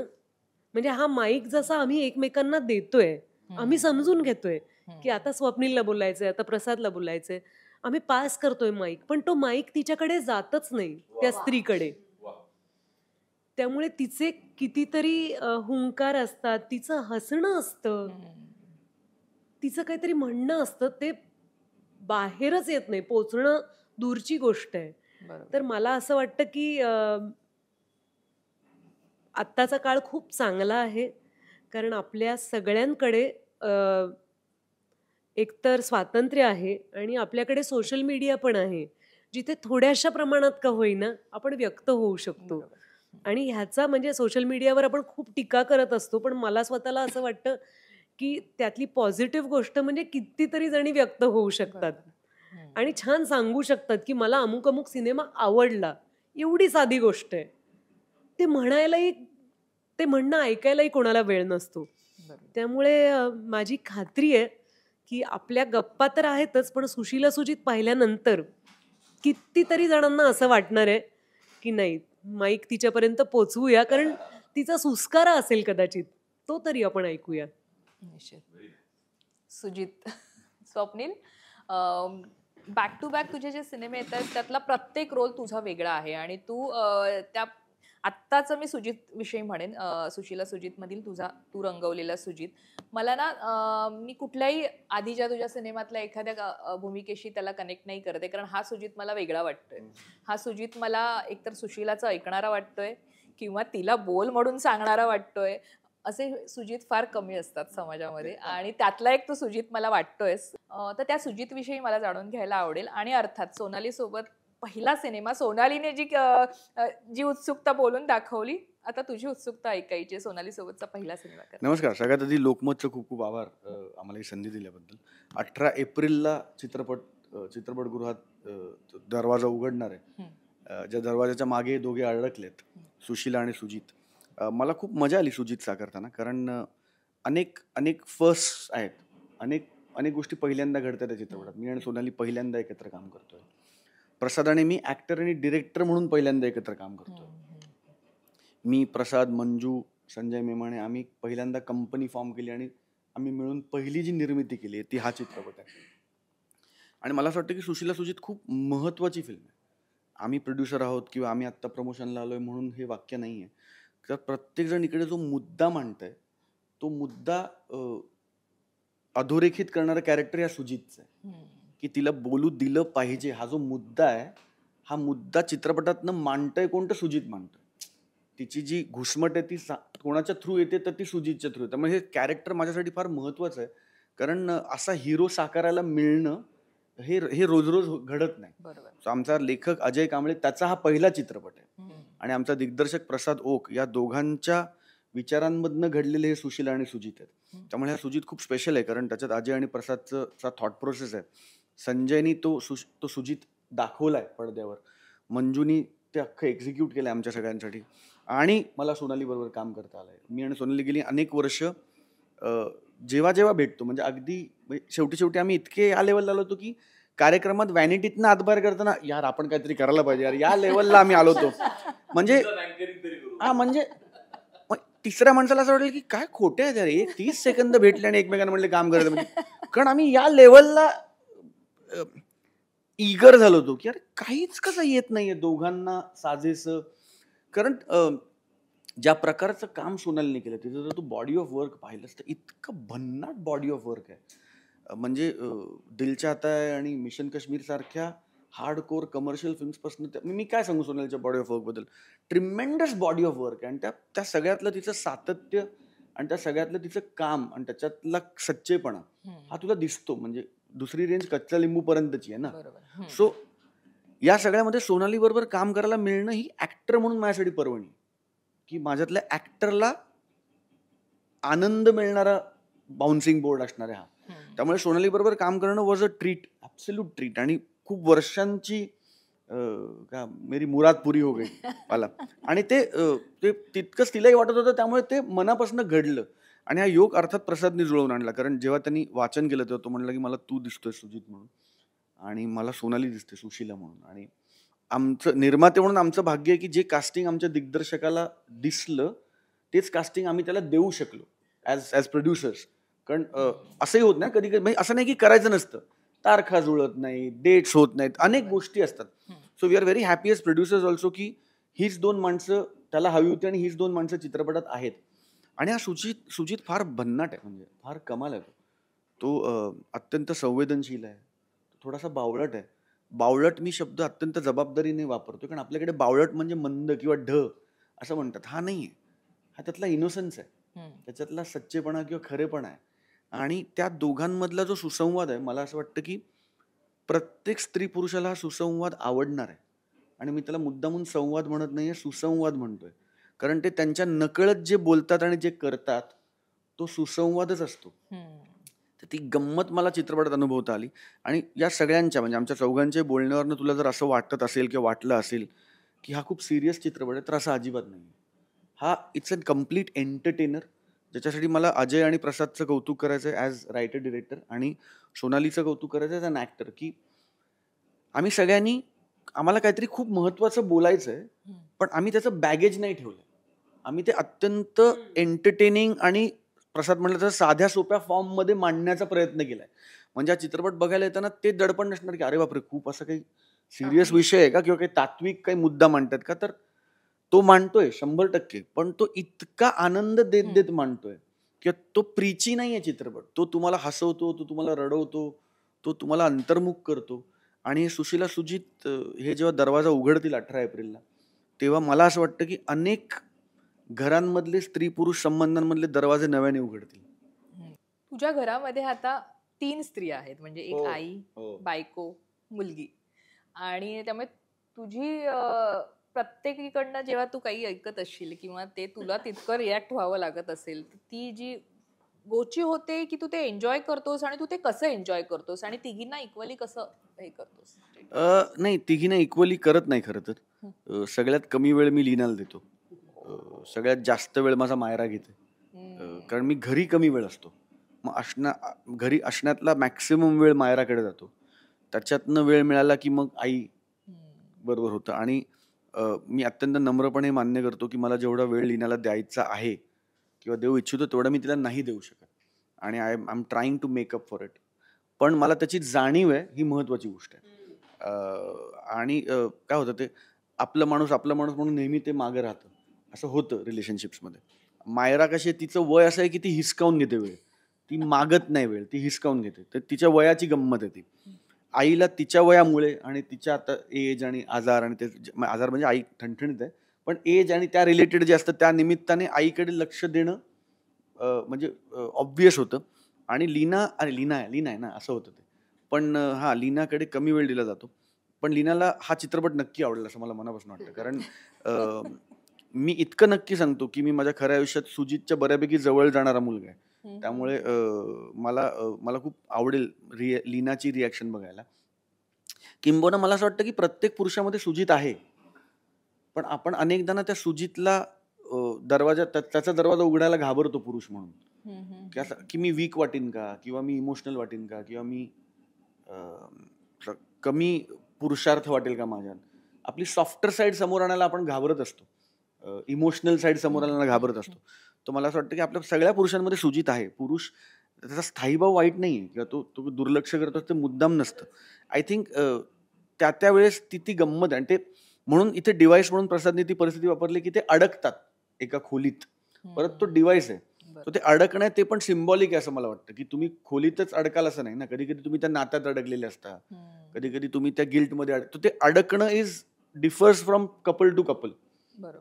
म्हणजे हा माईक जसा आम्ही एकमेकांना देतोय, आम्ही समजून घेतोय की आता स्वप्नीलला बोलायचंय, आता प्रसादला बोलायचंय, आम्ही पास करतोय माईक, पण तो माईक तिच्याकडे जातच नाही त्या स्त्रीकडे. त्यामुळे तिचे कितीतरी हुंकार असतात, तिचं हसणं असतं, तिचं काहीतरी म्हणणं असतं, ते बाहेरच येत नाही, पोचणं दूरची गोष्ट आहे. तर मला असं वाटतं की आत्ताचा काळ खूप चांगला आहे, कारण आपल्या सगळ्यांकडे एकतर स्वातंत्र्य आहे आणि आपल्याकडे सोशल मीडिया पण आहे, जिथे थोड्याशा प्रमाणात का होईना आपण व्यक्त होऊ शकतो. आणि ह्याचा म्हणजे सोशल मीडियावर आपण खूप टीका करत असतो, पण मला स्वतःला असं वाटतं की त्यातली पॉझिटिव्ह गोष्ट म्हणजे कितीतरी जणी व्यक्त होऊ शकतात आणि छान सांगू शकतात की मला अमुक अमुक सिनेमा आवडला. एवढी साधी गोष्ट आहे. ते म्हणायलाही, ते म्हणणं ऐकायलाही कोणाला वेळ नसतो. त्यामुळे माझी खात्री आहे की आपल्या गप्पा तर आहेतच, पण सुशीला सुजित पाहिल्यानंतर कितीतरी जणांना असं वाटणार आहे की नाही माईक तिच्यापर्यंत पोचवूया, कारण तिचा सुस्कारा असेल कदाचित, तो तरी आपण ऐकूया. निश्चित. Sujit, Swapnil, back to back तुझे जे सिनेमे येत आहेत त्यातला प्रत्येक रोल तुझा वेगळा आहे आणि तू त्या आत्ताचं मी सुजित विषयी म्हणेन, सुशीला सुजित मधील तू रंगवलेला सुजित, मला ना मी कुठल्याही आधीच्या तुझ्या सिनेमातल्या एखाद्या भूमिकेशी त्याला कनेक्ट नाही करते, कारण हा सुजित मला वेगळा वाटतोय. हा सुजित मला एकतर सुशीलाचं ऐकणारा वाटतोय किंवा तिला बोल म्हणून सांगणारा वाटतोय. असे सुजित फार कमी असतात समाजामध्ये आणि त्यातला एक तो सुजित मला वाटतोयस. तर त्या सुजित विषयी मला जाणून घ्यायला आवडेल आणि अर्थात सोनाली सोबत पहिला सिनेमा सोनालीने जी उत्सुकता बोलून दाखवली, आता तुझी उत्सुकता ऐकायची सोनाली सोबतचा पहिला सिनेमा कर. नमस्कार. सगळ्यात आधी लोकमतचं खूप खूप आभार आम्हाला ही संधी दिल्याबद्दल. 18 एप्रिलला चित्रपटगृहात दरवाजा उघडणार आहे. ज्या दरवाजाच्या मागे दोघे अडकलेत, सुशीला आणि सुजित. मला खूप मजा आली सुजित साकारताना, कारण अनेक फर्स्ट आहेत. अनेक गोष्टी पहिल्यांदा घडतात त्या चित्रपटात. मी आणि सोनाली पहिल्यांदा एकत्र काम करतोय. प्रसाद आणि मी ॲक्टर आणि डिरेक्टर म्हणून पहिल्यांदा एकत्र काम करतोय. मी, प्रसाद, मंजू, संजय मेमाणे आम्ही पहिल्यांदा कंपनी फॉर्म केली आणि आम्ही मिळून पहिली जी निर्मिती केली ती हा चित्रपट आहे. आणि मला असं वाटतं की सुशीला सुजित खूप महत्त्वाची फिल्म आहे. आम्ही प्रोड्युसर आहोत किंवा आम्ही आत्ता प्रमोशनला आलोय म्हणून हे वाक्य नाही आहे. तर प्रत्येकजण इकडे जो मुद्दा मांडतंय तो मुद्दा अधोरेखित करणारं कॅरेक्टर या सुजितचं आहे, की तिला बोलू दिलं पाहिजे. हा जो मुद्दा आहे, हा मुद्दा चित्रपटातनं मांडतंय कोणतं? सुजित मांडतंय. तिची जी घुसमट आहे ती कोणाच्या थ्रू येते तर ती सुजितच्या थ्रू येते. त्यामुळे हे कॅरेक्टर माझ्यासाठी फार महत्त्वाचं आहे, कारण असा हिरो साकारायला मिळणं हे रोज रोज घडत नाही. बरोबर. आमचा लेखक अजय कांबळे, त्याचा हा पहिला चित्रपट आहे आणि आमचा दिग्दर्शक प्रसाद ओक, या दोघांच्या विचारांमधनं घडलेले हे सुशीला आणि सुजित आहेत. त्यामुळे हा सुजित खूप स्पेशल आहे, कारण त्याच्यात अजय आणि प्रसादचा थॉट प्रोसेस आहे. संजयनी तो सुजित दाखवलाय पडद्यावर, मंजूनी ते अख्खं एक्झिक्यूट केलंय आमच्या सगळ्यांसाठी, आणि मला सोनाली बरोबर काम करता आलंय. मी आणि सोनाली गेली अनेक वर्ष जेव्हा भेटतो, म्हणजे अगदी शेवटी आम्ही इतके या लेवलला आलो होतो की कार्यक्रमात व्हॅनिटीतनं हातभार करताना यार आपण काहीतरी करायला पाहिजे यार, या लेवलला आम्ही आलो होतो. म्हणजे तिसऱ्या माणसाला असं वाटेल की काय खोटे आहेत यार, 30 सेकंद भेटले आणि एकमेकांना म्हणले काम करायचं. म्हणजे कारण आम्ही या लेवलला ईगर झालो होतो की यार काहीच कसं येत नाहीये दोघांना साजेसं. कारण ज्या प्रकारचं काम सोनालीने केलं तिथं जर तू बॉडी ऑफ वर्क पाहिलंस तर इतकं भन्नाट बॉडी ऑफ वर्क आहे. म्हणजे दिल चाहता है आणि मिशन काश्मीर सारख्या हार्डकोर कमर्शियल फिल्म्सपासून मी काय सांगू सोनालीच्या बॉडी ऑफ वर्कबद्दल. ट्रिमेंडस बॉडी ऑफ वर्क आहे, आणि त्या सगळ्यातलं तिचं सातत्य आणि त्या सगळ्यातलं तिचं काम आणि त्याच्यातला सच्चेपणा हा तुला दिसतो. म्हणजे दुसरी रेंज कच्च्या लिंबूपर्यंतची आहे ना. सो या सगळ्यामध्ये सोनाली बरोबर काम करायला मिळणं ही ऍक्टर म्हणून माझ्यासाठी पर्वणी, की माझ्यातल्या ऍक्टरला आनंद मिळणारा बाउन्सिंग बोर्ड असणार आहे हा. त्यामुळे सोनाली बरोबर काम करणं was a treat, absolute treat. आणि खूप वर्षांची मेरी मुराद पुरी हो गई मला. आणि ते तितकंच तिलाही वाटत होतं, त्यामुळे ते मनापासून घडलं. आणि हा योग अर्थात प्रसादने जुळवून आणला, कारण जेव्हा त्यांनी वाचन केलं तेव्हा तो म्हणला की मला तू दिसतोय सुजित म्हणून आणि मला सोनाली दिसते सुशीला म्हणून. आणि आमचं निर्माते म्हणून आमचं भाग्य आहे की जे कास्टिंग आमच्या दिग्दर्शकाला दिसलं तेच कास्टिंग आम्ही त्याला देऊ शकलो ॲज प्रोड्युसर्स. कारण असंही होत नाही कधी म्हणजे असं नाही की करायचं नसतं, तारखा जुळत नाही, डेट्स होत नाहीत, अनेक गोष्टी असतात. So we are very happy as producers also की हीच 2 माणसं त्याला हवी होती आणि हीच 2 माणसं चित्रपटात आहेत. आणि हा सुजित फार भन्नाट आहे, म्हणजे फार कमाल आहे. तो अत्यंत संवेदनशील आहे, थोडासा बावळट आहे. बावळट मी शब्द अत्यंत जबाबदारीने वापरतो, कारण आपल्याकडे बावळट म्हणजे मंद किंवा ढ असं म्हणतात. हा नाही आहे, हा त्यातला इनोसन्स आहे, त्याच्यातला सच्चेपणा किंवा खरेपणा आहे. आणि त्या दोघांमधला जो सुसंवाद आहे, मला असं वाटतं की प्रत्येक स्त्री पुरुषाला हा सुसंवाद आवडणार आहे. आणि मी त्याला मुद्दामून संवाद म्हणत नाहीये, सुसंवाद म्हणतोय, कारण ते त्यांच्या नकळत जे बोलतात आणि जे करतात तो सुसंवादच असतो. तर ती गंमत मला चित्रपटात अनुभवता आली. आणि या सगळ्यांच्या म्हणजे आमच्या चौघांच्या बोलण्यावरनं तुला जर असं वाटत असेल किंवा वाटलं असेल की हा खूप सिरियस चित्रपट आहे, तर असं अजिबात नाही. हा इट्स अ कम्प्लीट एंटरटेनर, ज्याच्यासाठी मला अजय आणि प्रसादचं कौतुक करायचं आहे ॲज रायटर डिरेक्टर, आणि सोनालीचं कौतुक करायचं आहे ॲज अन ॲक्टर, की आम्ही सगळ्यांनी आम्हाला काहीतरी खूप महत्त्वाचं बोलायचं आहे, पण आम्ही त्याचं बॅगेज नाही ठेवलं. आम्ही ते अत्यंत एंटरटेनिंग आणि प्रसाद म्हटलं तर साध्या सोप्या फॉर्ममध्ये मांडण्याचा प्रयत्न केलाय. म्हणजे हा चित्रपट बघायला येताना ते दडपण नसणार की अरे बापरे खूप असं काही सिरियस विषय आहे का किंवा काही तात्विक काही मुद्दा मांडतात का. तर तो मांडतोय 100%, पण तो इतका आनंद देत मांडतोय किंवा तो प्रीची नाहीये चित्रपट. तो तुम्हाला हसवतो, तो तुम्हाला रडवतो, तो तुम्हाला अंतर्मुख करतो. आणि सुशीला सुजित हे जेव्हा दरवाजा उघडतील 18 एप्रिलला, तेव्हा मला असं वाटतं की अनेक घरांमधले स्त्री पुरुष संबंधांमधले दरवाजे नव्याने उघडतील. तुझ्या घरामध्ये आता 3 स्त्रिया आहेत, म्हणजे एक हो, आई, हो. बायको, मुलगी, आणि त्यामुळे तुझी प्रत्येकीकडनं जेव्हा तू काही ऐकत असशील किंवा ते तुला तितकं रिॲक्ट व्हावं लागत असेल, ती जी गोची होते की तू ते एन्जॉय करतोस आणि तू ते कसं एन्जॉय करतोस आणि तिघींना इक्वली कसं हे करतोस? नाही, तिघींना इक्वली करत नाही खरं तर. सगळ्यात कमी वेळ मी लीनाला देतो. सगळ्यात जास्त वेळ माझा मायरा घेते. कारण मी घरी कमी वेळ असतो. मग घरी असण्यातला मॅक्सिमम वेळ मायराकडे जातो. त्याच्यातनं वेळ मिळाला की मग आई बरोबर होतं. आणि मी अत्यंत नम्रपणे मान्य करतो की मला जेवढा वेळ लीनाला द्यायचा आहे किंवा देऊ इच्छितो तेवढा मी तिला नाही देऊ शकत. आणि I am trying to make up for it. पण मला त्याची जाणीव आहे, ही महत्वाची गोष्ट आहे. आणि काय होतं ते आपलं माणूस म्हणून नेहमी ते मागं राहतं, असं होतं रिलेशनशिप्समध्ये. मायरा कशी आहे, तिचं वय असं आहे की ती हिसकावून घेते वेळ. ती मागत नाही वेळ, ती हिसकावून घेते. तर तिच्या वयाची गंमत आहे ती. आईला तिच्या वयामुळे आणि तिच्या आता एज आणि आजार आणि ते आजार म्हणजे आई ठणठणीत आहे, पण एज आणि त्या रिलेटेड जे असतं त्या निमित्ताने आईकडे लक्ष देणं म्हणजे ऑब्वियस होतं. आणि लीना आहे ना, असं होतं ते. पण लीनाकडे कमी वेळ दिला जातो. पण लीनाला हा चित्रपट नक्की आवडेल असं मला मनापासून वाटतं. कारण मी इतकं नक्की सांगतो की मी माझ्या खऱ्या आयुष्यात सुजितच्या बऱ्यापैकी जवळ जाणारा मुलगा आहे. त्यामुळे मला खूप आवडेल लीनाची रिॲक्शन बघायला. किंबहुना मला असं वाटतं की प्रत्येक पुरुषामध्ये सुजित आहे, पण आपण अनेकदा ना त्या सुजितला त्याचा दरवाजा उघडायला घाबरतो पुरुष म्हणून. की मी वीक वाटेन का, किंवा मी इमोशनल वाटेन का, किंवा मी कमी पुरुषार्थ वाटेल का माझ्यात. आपली सॉफ्टर साईड समोर आणायला आपण घाबरत असतो, इमोशनल साईड समोर आणायला घाबरत असतो. तर मला असं वाटतं की आपल्या सगळ्या पुरुषांमध्ये सुजित आहे. पुरुष त्याचा स्थायीभाव वाईट नाही आहे किंवा तो दुर्लक्ष करतो ते मुद्दाम नसतं. आय थिंक त्या वेळेस ती गंमत आहे. आणि ते म्हणून इथे डिव्हाइस म्हणून प्रसादने ती परिस्थिती वापरली की ते अडकतात एका खोलीत. परत तो डिव्हाइस आहे, तो ते अडकणं ते पण सिम्बॉलिक आहे असं मला वाटतं. की तुम्ही खोलीतच अडकाल असं नाही ना, कधी कधी तुम्ही त्या नात्यात अडकलेले असता, कधी कधी तुम्ही त्या गिल्टमध्ये ते अडकणं differs from couple to couple.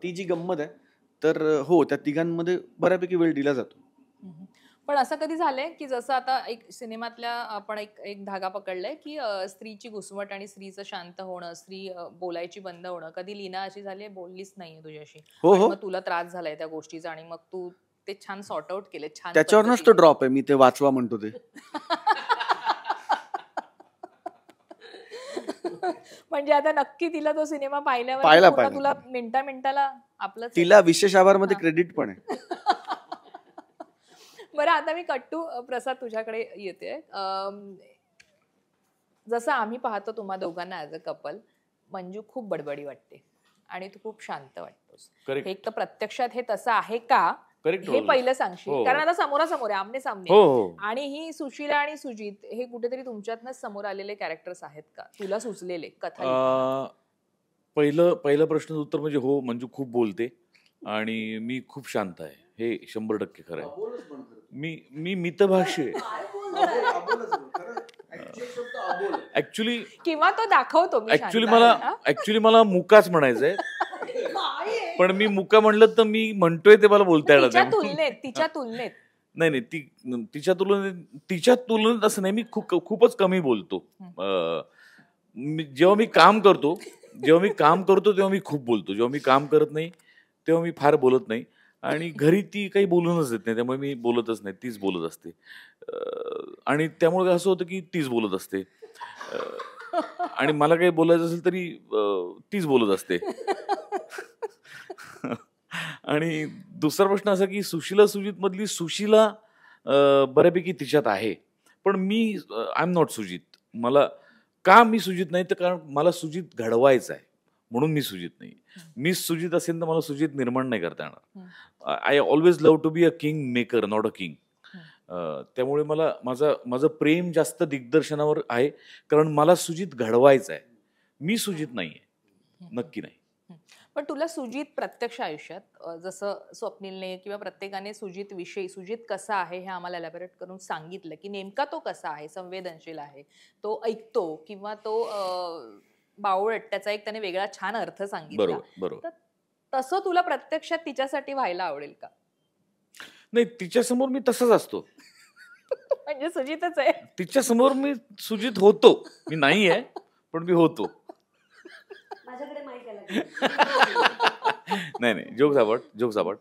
ती जी गंमत आहे. तर हो, त्या तिघांमध्ये बऱ्यापैकी वेळ दिला जातो. पण असं कधी झालंय की जसं आता एक सिनेमातल्या आपण एक धागा पकडलाय की स्त्रीची घुसमट आणि स्त्रीचं शांत होणं, स्त्री बोलायची बंद होणं. कधी लीना अशी झाली बोललीच नाहीये तुझ्याशी, हो. मग तुला त्रास झालाय त्या गोष्टीचा आणि मग तू ते छान सॉर्ट आउट केले? छान त्याच्यावरच तो ड्रॉप आहे, मी ते वाचवा म्हणतो ते. म्हणजे आता नक्की तिला तो सिनेमा पाहिला पाहिल्यावर तुला मिनिटाला आपलं तिला विशेष आभार मध्ये क्रेडिट पण आहे. बरं, आता मी कट्टू प्रसाद तुझ्याकडे येते. जसं आम्ही पाहतो तुम्हा दोघांना ऍज अ कपल, मंजू खूप बडबडी वाटते आणि तू खूप शांत वाटतोस. एक तर प्रत्यक्षात हे तसं आहे का हे पहिलं सांगशील, कारण आता समोरासमोर आहे, आमने सामने. आणि ही सुशीला आणि सुजित हे कुठेतरी तुमच्यातनच समोर आलेले कॅरेक्टर्स आहेत का, तुला सुचलेले कथा? पहिलं प्रश्नाचं उत्तर म्हणजे हो, मंजू खूप बोलते आणि मी खूप शांत आहे, हे 100% खरं आहे. मी मितभाषी ऍक्च्युली, किंवा तो दाखवतो. ऍक्च्युली मला मुकाच म्हणायचंय, पण मी मुका म्हणलं तर मी म्हणतोय ते मला बोलता येणार नाही. तिच्या तुलनेत नाही, तिच्या तुलनेत असं नाही, मी खूपच कमी बोलतो. जेव्हा मी काम करतो तेव्हा मी खूप बोलतो. जेव्हा मी काम करत नाही तेव्हा मी फार बोलत नाही. आणि घरी ती काही बोलूनच देत नाही, त्यामुळे मी बोलतच नाही, तीच बोलत असते. आणि त्यामुळे असं होतं की तीच बोलत असते आणि मला काही बोलायचं असेल तरी तीच बोलत असते. आणि दुसरा प्रश्न असा की सुशीला सुजित मधली सुशीला बऱ्यापैकी तिच्यात आहे, पण मी आय एम नॉट सुजित. मी सुजित नाही तर कारण मला सुजित घडवायचं आहे म्हणून मी सुजित नाही. मी सुजित असेल तर मला सुजित निर्माण नाही करता येणार. I always love to be a king maker, not a king. त्यामुळे मला माझं प्रेम जास्त दिग्दर्शनावर आहे, कारण मला सुजित घडवायचं आहे. मी सुजित नाहीये, नक्की नाही. पण तुला सुजित प्रत्यक्ष आयुष्यात, जसं स्वप्नीलने किंवा प्रत्येकाने सुजित विषयी, सुजित कसा आहे हे आम्हाला एलॅबोरेट करून सांगितलं की नेमका तो कसा आहे, संवेदनशील आहे, तो ऐकतो किंवा तो बावळट, त्याचा एक त्याने वेगळा छान अर्थ सांगितला. बरोबर. तसं तुला प्रत्यक्षात तिच्यासाठी व्हायला आवडेल का? नाही, तिच्यासमोर मी तसंच असतो. म्हणजे सुजितच आहे तिच्यासमोर मी सुजित होतो, मी नाही आहे पण मी होतो. माझ्याकडे नाही नाही, जोक्स अबाउट.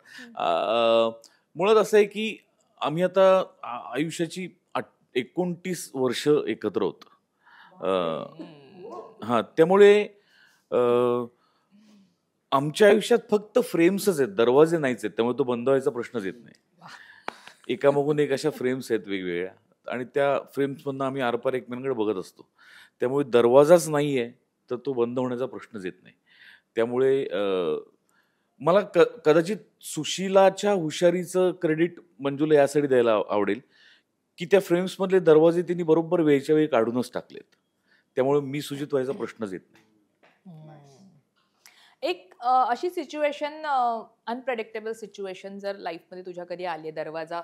मुळात असं आहे की आम्ही आता आयुष्याची 29 वर्ष एकत्र होतो. हां, त्यामुळे आमच्या आयुष्यात फक्त फ्रेम्सच आहेत, दरवाजे नाहीच आहेत. त्यामुळे तो बंद व्हायचा प्रश्नच येत नाही. एकामागून एक अशा फ्रेम्स आहेत वेगवेगळ्या, आणि त्या फ्रेम्समधनं आम्ही आरपार एकमेकांकडे बघत असतो. त्यामुळे दरवाजाच नाही आहे तर तो बंद होण्याचा प्रश्नच येत नाही. त्यामुळे मला कदाचित सुशीलाच्या हुशारीचं क्रेडिट मंजूला यासाठी द्यायला आवडेल की त्या फ्रेम्समधले दरवाजे तिने बरोबर वेळच्या वेळी काढूनच टाकलेत. त्यामुळे मी सुजित व्हायचा प्रश्नच येत नाही. एक अशी सिच्युएशन, अनप्रेडिक्टेबल सिच्युएशन जर लाईफमध्ये तुझ्या कधी आली, दरवाजा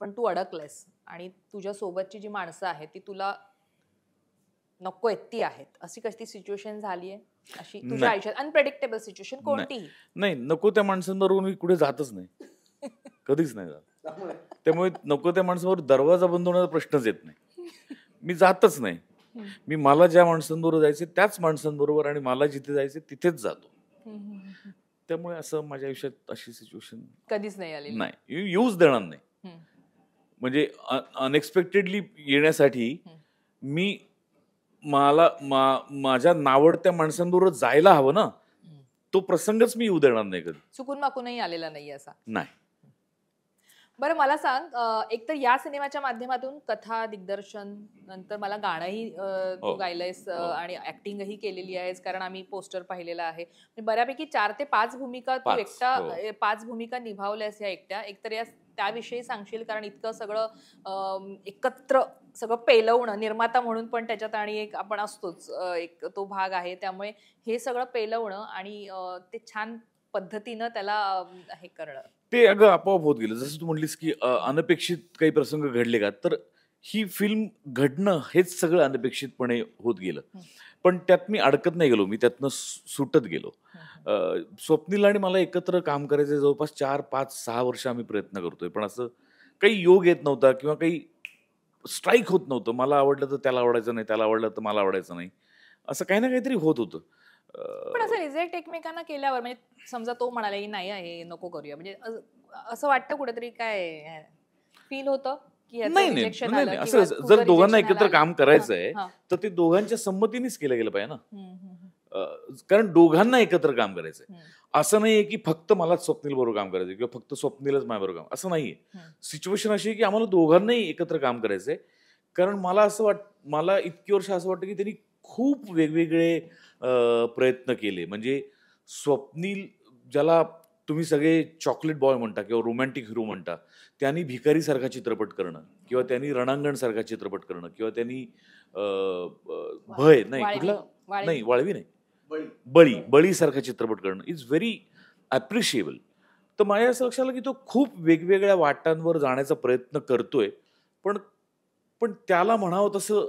तू अडकलेस आणि तुझ्या सोबतची जी माणसं आहेत ती तुला नको आहेत ती आहेत, अशी कशी सिच्युएशन झाली आहे अशी तुझ्या नाही. आयुष्यात? अनप्रेडिक्टेबल सिच्युएशन कोणतीही? नाही, नको त्या माणसांबरोबर मी कुठे जातच नाही, कधीच नाही जात. त्यामुळे नको त्या माणसाबरोबर दरवाजा बंद होण्याचा प्रश्नच येत नाही. मी जातच नाही. मी मला ज्या माणसांबरोबर जायचे त्याच माणसांबरोबर, आणि मला जिथे जायचे तिथेच जातो. त्यामुळे असं माझ्या आयुष्यात अशी सिच्युएशन कधीच नाही आली. नाही, यूज देणार नाही. म्हणजे अनएक्सपेक्टेडली येण्यासाठी मी माझ्या नावडत्या माणसांबरोबर जायला हवं ना, तो प्रसंगच मी येऊ देणार नाही कधी. चुकून माकूनही आलेला नाही असा? नाही. बरं, मला सांग, एकतर या सिनेमाच्या माध्यमातून कथा दिग्दर्शन नंतर मला गाणंही तू गायलंयस आणि ऍक्टिंगही केलेली आहेस, कारण आम्ही पोस्टर पाहिलेला आहे. बऱ्यापैकी 4 ते 5 भूमिका तू 5 भूमिका निभावल्यास या एकट्या. एकतर या त्याविषयी सांगशील, कारण इतकं सगळं एकत्र सगळं पेलवणं, निर्माता म्हणून पण त्याच्यात आणि एक आपण असतोच, एक तो भाग आहे. त्यामुळे हे सगळं पेलवणं आणि ते छान पद्धतीनं त्याला हे करणं, ते अगं आपोआप होत गेलं. जसं तू म्हटलीस की अनपेक्षित काही प्रसंग घडले का, तर ही फिल्म घडणं हेच सगळं अनपेक्षितपणे होत गेलं. पण त्यात मी अडकत नाही गेलो, मी त्यातनं सुटत गेलो. स्वप्नील आणि मला एकत्र काम करायचं जवळपास 4, 5, 6 वर्ष आम्ही प्रयत्न करतोय, पण असं काही योग येत नव्हता किंवा काही स्ट्राईक होत नव्हतं. मला आवडलं तर त्याला आवडायचं नाही, त्याला आवडलं तर मला आवडायचं नाही, असं काही ना काहीतरी होत होतं. पण असं रिजेक्ट एकमेकांना केल्यावर, म्हणजे समजा तो म्हणाला की नाही हे नको करूया, म्हणजे असं वाटतं कुठेतरी, काय फील होतं की याचं नाही रिजेक्शन नाही आलं नाही, किंवा असं तुझं जर दोघांना rejection एकत्र आलं? काम करायचं आहे हां, तर ते दोघांच्या संमतीनेच केलं गेलं पाहिजे ना. हां. कारण दोघांना एकत्र काम करायचंय. असं नाहीये की फक्त मलाच स्वप्नील बरोबर काम करायचंय किंवा फक्त स्वप्नीलच माझ्याबरोबर काम, असं नाहीये. सिच्युएशन अशी आहे की आम्हाला दोघांनाही एकत्र काम करायचंय. कारण मला इतकी वर्ष असं वाटतं की त्यांनी खूप वेगवेगळे प्रयत्न केले. म्हणजे स्वप्नील, ज्याला तुम्ही सगळे चॉकलेट बॉय म्हणता किंवा रोमॅन्टिक हिरो म्हणता, त्यांनी भिकारीसारखा चित्रपट करणं, किंवा त्यांनी रणांगणसारखा चित्रपट करणं, किंवा त्यांनी भय नाही, कुठला नाही, वाळवी नाही, बळीसारखा चित्रपट करणं इज व्हेरी अप्रिशिएबल. तर माझ्या असं लक्षात आलं की तो खूप वेगवेगळ्या वाटांवर जाण्याचा प्रयत्न करतोय, पण त्याला म्हणावं तसं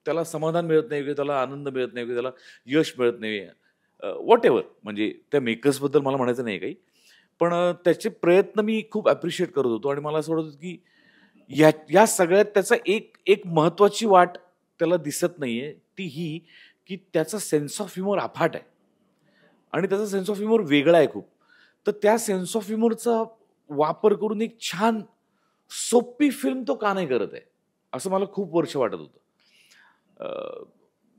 त्याला समाधान मिळत नाही, किंवा त्याला आनंद मिळत नाही, किंवा त्याला यश मिळत नाही, व्हॉट एव्हर. म्हणजे त्या मेकर्सबद्दल मला म्हणायचं नाही काही, पण त्याचे प्रयत्न मी खूप अप्रिशिएट करत होतो. आणि मला असं वाटत होतं की या सगळ्यात त्याचा एक महत्वाची वाट त्याला दिसत नाहीये, ती ही की त्याचा सेन्स ऑफ ह्युमर अफाट आहे, आणि त्याचा सेन्स ऑफ ह्युमर वेगळा आहे खूप. तर त्या सेन्स ऑफ ह्युमरचा वापर करून एक छान सोपी फिल्म तो का नाही करत आहे, असं मला खूप वर्ष वाटत होतं.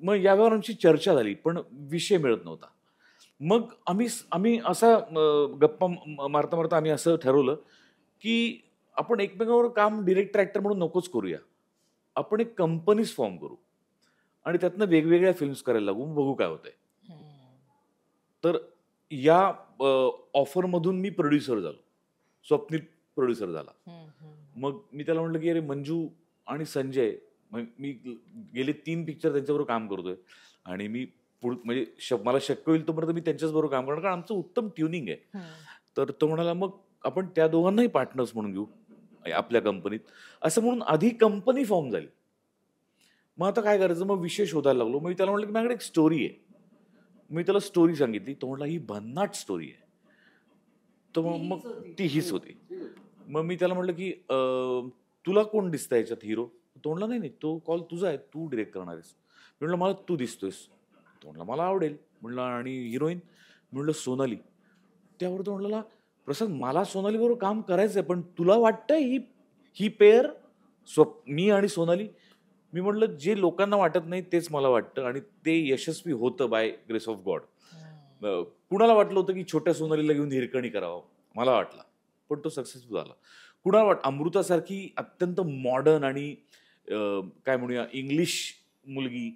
मग यावर आमची चर्चा झाली, पण विषय मिळत नव्हता. मग आम्ही असा गप्पा मारता मारता आम्ही असं ठरवलं की आपण एकमेकांवर काम डिरेक्टर ॲक्टर म्हणून नकोच करूया, आपण एक कंपनीज फॉर्म करू आणि त्यातनं वेगवेगळ्या फिल्म्स करायला लागू, बघू काय होतंय. तर या ऑफरमधून मी प्रोड्युसर झालो, स्वप्नील प्रोड्युसर झाला. मग मी त्याला म्हटलं की अरे मंजू आणि संजय, मी गेले 3 पिक्चर त्यांच्याबरोबर काम करतोय, आणि मी म्हणजे मला शक्य होईल तोपर्यंत मी त्यांच्याचबरोबर काम करणार, कारण आमचं उत्तम ट्युनिंग आहे. तर तो म्हणाला मग आपण त्या दोघांनाही पार्टनर्स म्हणून घेऊ आपल्या कंपनीत, असं म्हणून आधी कंपनी फॉर्म झाली. मग आता काय करायचं, मग विषय शोधायला लागलो. मग मी त्याला म्हटलं की माझ्याकडे एक स्टोरी आहे. मी त्याला स्टोरी सांगितली. तो म्हटला ही भन्नाट स्टोरी आहे. तर मग ती हीच होती. मग मी त्याला म्हटलं की तुला कोण दिसतं याच्यात हिरो? तो म्हटला नाही, तो कॉल तुझा आहे, तू डिरेक्ट करणार आहेस. मी म्हटलं मला तू दिसतोयस. तो म्हटला मला आवडेल. म्हणलं आणि हिरोईन म्हणलं सोनाली. त्यावर तो म्हणला प्रसाद मला सोनालीबरोबर काम करायचं आहे पण तुला वाटतं ही पेअर मी आणि सोनाली. मी म्हटलं जे लोकांना वाटत नाही तेच मला वाटतं आणि ते यशस्वी होतं बाय ग्रेस ऑफ गॉड. कुणाला वाटलं होतं की छोट्या सोनालीला घेऊन हिरकणी करावं मला वाटलं पण तो सक्सेसफुल झाला. कुणाला अमृतासारखी अत्यंत मॉडर्न आणि काय म्हणूया इंग्लिश मुलगी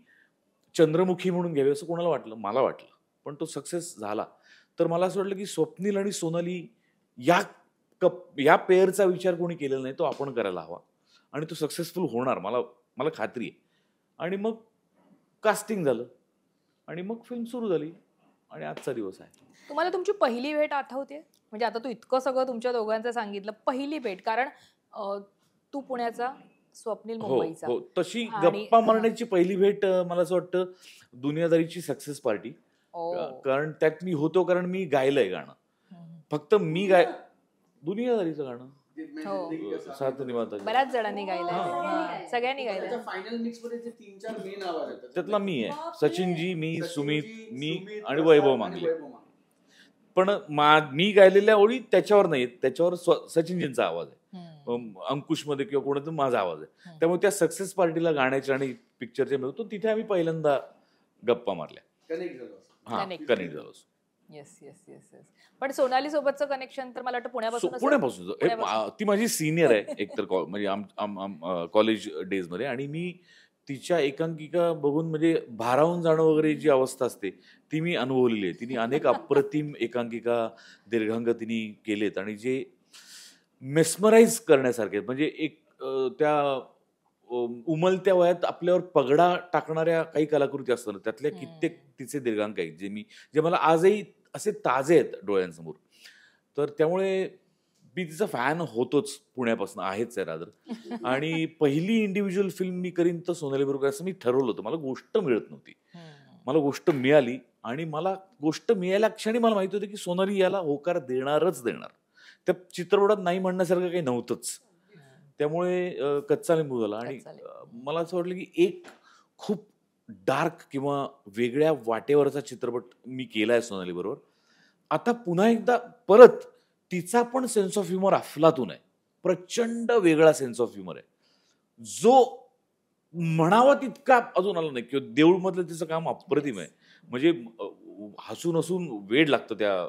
चंद्रमुखी म्हणून घ्यावी असं कोणाला वाटलं मला वाटलं पण तो सक्सेस झाला. तर मला असं वाटलं की स्वप्नील आणि सोनाली या पेअरचा विचार कोणी केलेला नाही तो आपण करायला हवा आणि तो सक्सेसफुल होणार मला खात्री आहे. आणि मग कास्टिंग झालं आणि मग फिल्म सुरू झाली आणि आजचा दिवस आहे. तुम्हाला तुमची पहिली भेट आठवते? म्हणजे आता तू इतकं सगळं तुमच्या दोघांचं सांगितलं, पहिली भेट, कारण तू पुण्याचा, स्वप्नील मुंबईचा. हो तशी गप्पा मारण्याची पहिली भेट मला असं वाटतं दुनियादारीची सक्सेस पार्टी. कारण त्यात मी होतो कारण मी गायलंय गाणं. फक्त मी दुनियादारीचं गाणं सात निवांत बऱ्याच जणांनी गायलंय, सगळ्यांनी गायलंय. त्यातला मी आहे, सचिनजी, मी, सुमित, मी आणि वैभव मांगले. पण मी गायलेल्या ओळी त्याच्यावर नाहीत, त्याच्यावर सचिनजींचा आवाज आहे, अंकुशमध्ये किंवा कोणाचा माझा आवाज आहे. त्यामुळे त्या सक्सेस पार्टीला गाण्याच्या आणि पिक्चरच्या मिळतो तिथे आम्ही पहिल्यांदा गप्पा मारल्या, कनेक्ट झालो. Yes yes yes yes. पण सोनाली सोबतचं कनेक्शन तर मला वाटतं पुण्यापासून. ती माझी सिनियर आहे एकतर म्हणजे कॉलेज डेज मध्ये आणि मी तिच्या एकांकिका बघून म्हणजे भारावून जाणं वगैरे जी अवस्था असते ती मी अनुभवलेली आहे. तिने अनेक अप्रतिम एकांकिका दीर्घांक तिने केलेत आणि जे मेस्मराईज करण्यासारखे, म्हणजे एक त्या उमलत्या वयात आपल्यावर पगडा टाकणाऱ्या काही कलाकृती असतात त्यातल्या कित्येक तिचे दीर्घांक आहेत जे मला आजही असे ताजे आहेत डोळ्यांसमोर. तर त्यामुळे मी तिचा फॅन होतोच, पुण्यापासून आहेच आहे रादर. आणि पहिली इंडिव्हिज्युअल फिल्म मी करीन तर सोनाली बरोबर असं मी ठरवलं होतं. मला गोष्ट मिळत नव्हती, मला गोष्ट मिळाली आणि मला गोष्ट मिळाल्या क्षणी मला माहिती होतं की सोनाली याला होकार देणारच देणार. त्या चित्रपटात नाही म्हणण्यासारखं काही नव्हतंच. त्यामुळे कच्चा लिंबू झाला. आणि मला असं वाटलं की एक खूप डार्क किंवा वेगळ्या वाटेवरचा चित्रपट मी केलाय सोनाली बरोबर. आता पुन्हा एकदा परत तिचा पण सेन्स ऑफ ह्युमर अफलातून आहे, प्रचंड वेगळा सेन्स ऑफ ह्युमर आहे जो म्हणावा तितका अजून आला नाही. किंवा देऊळ मधलं तिचं काम अप्रतिम आहे, म्हणजे हसून हसून वेड लागतं. त्या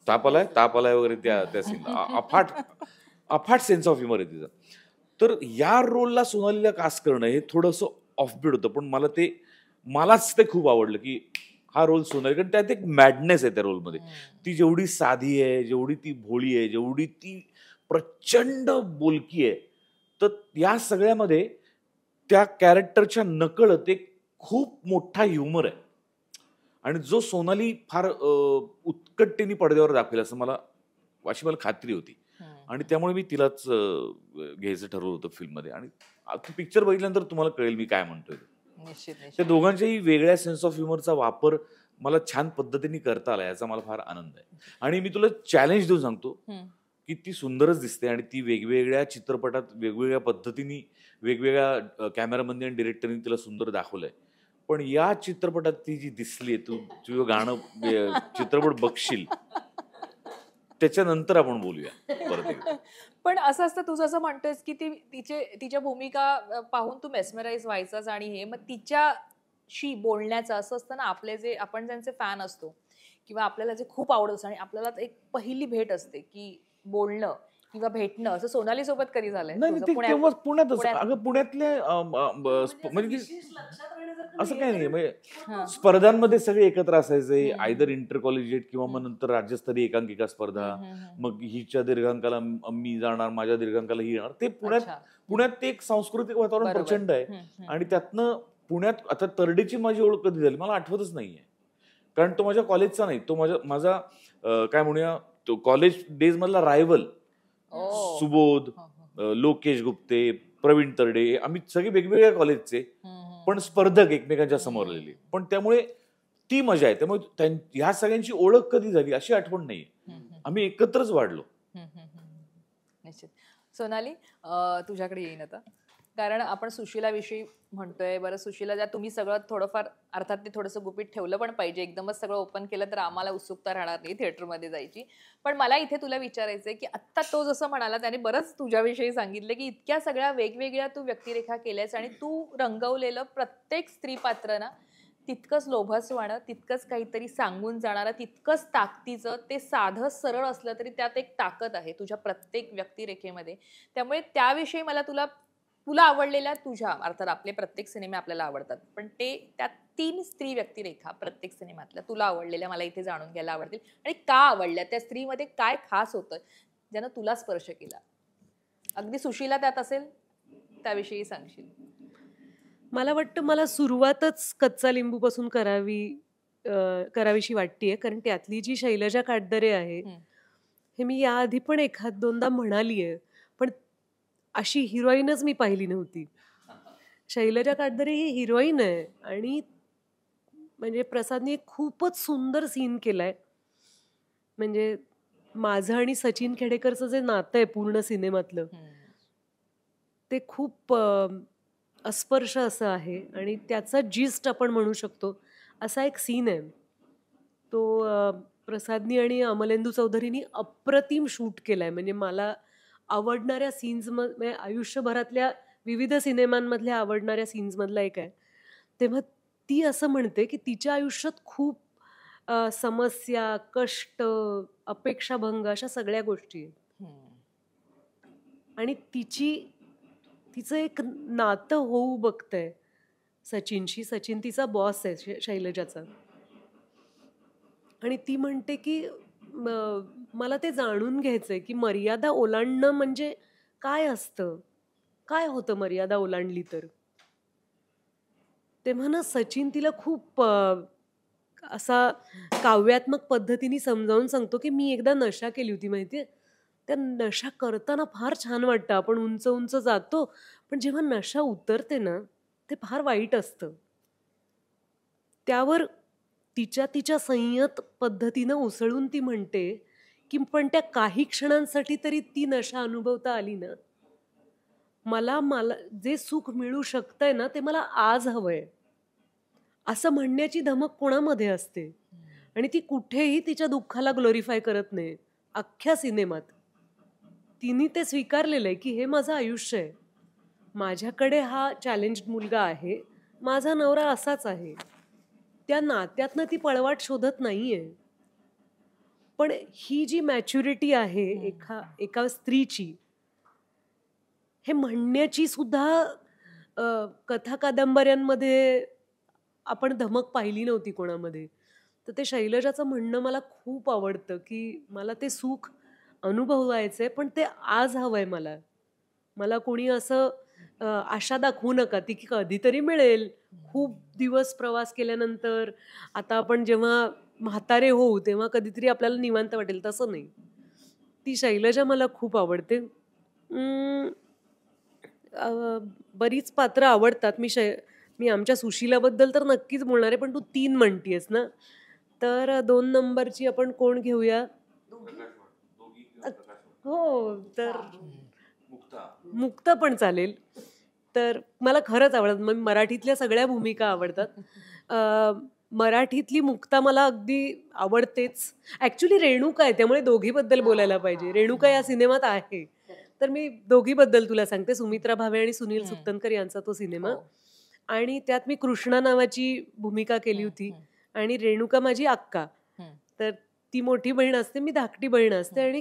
ताप आलाय वगैरे त्या सीनला अफाट सेन्स ऑफ ह्युमर आहे तिचा. तर या रोलला सोनालीला कास्ट करणं हे थोडंसं ऑफबीट होतं पण मलाच ते खूप आवडलं की हा रोल सोनाली, कारण त्यात एक मॅडनेस आहे त्या रोलमध्ये. ती जेवढी साधी आहे, जेवढी ती भोळी आहे, जेवढी ती प्रचंड बोलकी आहे, तर या सगळ्यामध्ये त्या कॅरेक्टरच्या नकळत एक खूप मोठा ह्युमर आहे आणि जो सोनाली फार उत्कटतेने पडद्यावर दाखवेल असं मला खात्री होती. आणि त्यामुळे मी तिलाच घ्यायचं ठरवलं होतं फिल्ममध्ये. आणि पिक्चर बघितल्यानंतर तुम्हाला कळेल मी काय म्हणतोय. त्या दोघांच्याही वेगळ्या सेन्स ऑफ ह्युमरचा वापर मला छान पद्धतीने करता आला याचा मला फार आनंद आहे. आणि मी तुला चॅलेंज देऊन सांगतो की ती सुंदरच दिसते आणि ती वेगवेगळ्या चित्रपटात वेगवेगळ्या पद्धतीने वेगवेगळ्या कॅमेरामनने आणि डिरेक्टरने तिला सुंदर दाखवलंय. पण या चित्रपटात ती जी दिसली, तुझं गाणं चित्रपट बघशील त्याच्यानंतर आपण बोलूया परत. पण असं असतं, तू जसं म्हणतोयस की तिच्या भूमिका पाहून तू मेस्मराईज व्हायचास आणि हे मग तिच्याशी बोलण्याचं असं असतं ना, आपण ज्यांचे फॅन असतो किंवा आपल्याला जे खूप आवडत असतं आणि आपल्याला एक पहिली भेट असते की बोलणं किंवा भेटणं. असं सोनाली सोबत कधी झालंय? पुण्यातच. अगं पुण्यातल्या म्हणजे असं काही नाही, म्हणजे स्पर्धांमध्ये सगळे एकत्र असायचे, आयदर इंटर कॉलेजिएट किंवा मग नंतर राज्यस्तरीय एकांकिका स्पर्धा. मग हिच्या दीर्घांकाला मी जाणार, माझ्या दीर्घांकाला ही येणार. ते पुण्यात ते एक सांस्कृतिक वातावरण प्रचंड आहे. आणि त्यातनं पुण्यात आता तरडेची माझी ओळख कधी झाली मला आठवतच नाहीये, कारण तो माझ्या कॉलेजचा नाही, तो माझा काय म्हणूया तो कॉलेज डेज मधला रायव्हल सुबोध, लोकेश गुप्ते, प्रवीण तरडे, आम्ही सगळे वेगवेगळ्या कॉलेजचे पण स्पर्धक एकमेकांच्या समोर आलेले. पण त्यामुळे ती मजा आहे. त्यामुळे ह्या सगळ्यांची ओळख कधी झाली अशी आठवण नाहीये, आम्ही एकत्रच वाढलो. निश्चित. सोनाली, तुझ्याकडे येईन आता, कारण आपण सुशिलाविषयी म्हणतोय. बरं सुशिला, ज्या तुम्ही सगळं थोडंफार अर्थात ते थोडंसं गुपित ठेवलं पण पाहिजे, एकदमच सगळं ओपन केलं तर आम्हाला उत्सुकता राहणार नाही थिएटरमध्ये जायची. पण मला इथे तुला विचारायचंय की आत्ता तो जसं म्हणाला त्याने बरंच तुझ्याविषयी सांगितलं की इतक्या सगळ्या वेगवेगळ्या तू व्यक्तिरेखा केल्यास आणि तू रंगवलेलं प्रत्येक स्त्री पात्र ना तितकंच लोभसवाणं, तितकंच काहीतरी सांगून जाणारं, तितकंच ताकदीचं. ते साधं सरळ असलं तरी त्यात एक ताकद आहे तुझ्या प्रत्येक व्यक्तिरेखेमध्ये. त्यामुळे त्याविषयी मला तुला आवडलेल्या तुझ्या, अर्थात आपले प्रत्येक सिनेमे आपल्याला आवडतात, पण ते त्या 3 स्त्री व्यक्तिरेखा प्रत्येक सिनेमातल्या तुला आवडलेल्या मला इथे जाणून घ्यायला आवडतील. आणि का आवडल्या, त्या स्त्रीमध्ये काय खास होतं ज्यानं तुला स्पर्श केला? अगदी सुशीला त्यात असेल त्याविषयी सांगशील? मला वाटतं मला सुरुवातच कच्चा लिंबूपासून करावीशी वाटतेय, कारण त्यातली जी शैलजा काटदरे आहे हे मी याआधी पण एखाद दोनदा म्हणालीये, पण अशी हिरोईनच मी पाहिली नव्हती. शैलजा काटदरे ही हिरोईन आहे आणि म्हणजे प्रसादने एक खूपच सुंदर सीन केलाय. म्हणजे माझं आणि सचिन खेडेकरचं जे नातं आहे पूर्ण सिनेमातलं ते खूप अस्पर्श असं आहे आणि त्याचा जिस्ट आपण म्हणू शकतो असा एक सीन आहे. तो प्रसादनी आणि अमलेंदू चौधरीनी अप्रतिम शूट केलाय. म्हणजे मला आवडणाऱ्या सीन्समध्ये, आयुष्यभरातल्या विविध सिनेमांमधल्या आवडणाऱ्या सीन्समधला एक आहे. तेव्हा ती असं म्हणते की तिच्या आयुष्यात खूप समस्या, कष्ट, अपेक्षाभंग अशा सगळ्या गोष्टी आहेत आणि तिचं एक नातं होऊ बघतंय सचिनशी. सचिन तिचा बॉस आहे शैलजाचा आणि ती म्हणते की मला ते जाणून घ्यायचंय की मर्यादा ओलांडणं म्हणजे काय असतं, काय होतं मर्यादा ओलांडली तर. तेव्हा ना सचिन तिला खूप असा काव्यात्मक पद्धतीने समजावून सांगतो की मी एकदा नशा केली होती माहितीये, त्या नशा करताना फार छान वाटतं, आपण उंच उंच जातो, पण जेव्हा नशा उतरते ना ते फार वाईट असतं. त्यावर तिच्या संयत पद्धतीनं उसळून ती म्हणते की पण त्या काही क्षणांसाठी तरी ती नशा अनुभवता आली ना, मला जे सुख मिळू शकतंय ना ते मला आज हवंय असं म्हणण्याची धमक कोणामध्ये असते. आणि ती कुठेही तिच्या दुःखाला ग्लोरीफाय करत नाही. अख्ख्या सिनेमात तिने ते स्वीकारलेलं आहे की हे माझं आयुष्य आहे, माझ्याकडे हा चॅलेंज्ड मुलगा आहे, माझा नवरा असाच आहे. त्या नात्यातनं ती पळवाट शोधत नाहीये. पण ही जी मॅच्युरिटी आहे एका स्त्रीची, हे म्हणण्याची सुद्धा कथा कादंबऱ्यांमध्ये आपण धमक पाहिली नव्हती कोणामध्ये. तर ते शैलजाचं म्हणणं मला खूप आवडतं की मला ते सुख अनुभवायचंय, पण ते आज हवंय मला कोणी असं आशा दाखवू नका ती की कधीतरी मिळेल. खूप दिवस प्रवास केल्यानंतर आता आपण जेव्हा म्हातारे होऊ तेव्हा कधीतरी आपल्याला निवांत वाटेल, तसं नाही. ती शैलजा मला खूप आवडते. बरीच पात्र आवडतात. मी आमच्या सुशीलाबद्दल तर नक्कीच बोलणार आहे, पण तू 3 म्हणतीयस ना, तर 2 नंबरची आपण कोण घेऊया? हो, तर मुक्ता पण चालेल. तर मला खरंच आवडत, मराठीतल्या सगळ्या भूमिका आवडतात. मराठीतली मुक्ता मला अगदी आवडतेच. ॲक्च्युली रेणुका आहे, त्यामुळे दोघीबद्दल बोलायला पाहिजे. रेणुका या सिनेमात आहे, तर मी दोघीबद्दल तुला सांगते. सुमित्रा भावे आणि सुनील सुक्तनकर यांचा तो सिनेमा, आणि त्यात मी कृष्णा नावाची भूमिका केली होती आणि रेणुका माझी अक्का. तर ती मोठी बहीण असते, मी धाकटी बहीण असते. आणि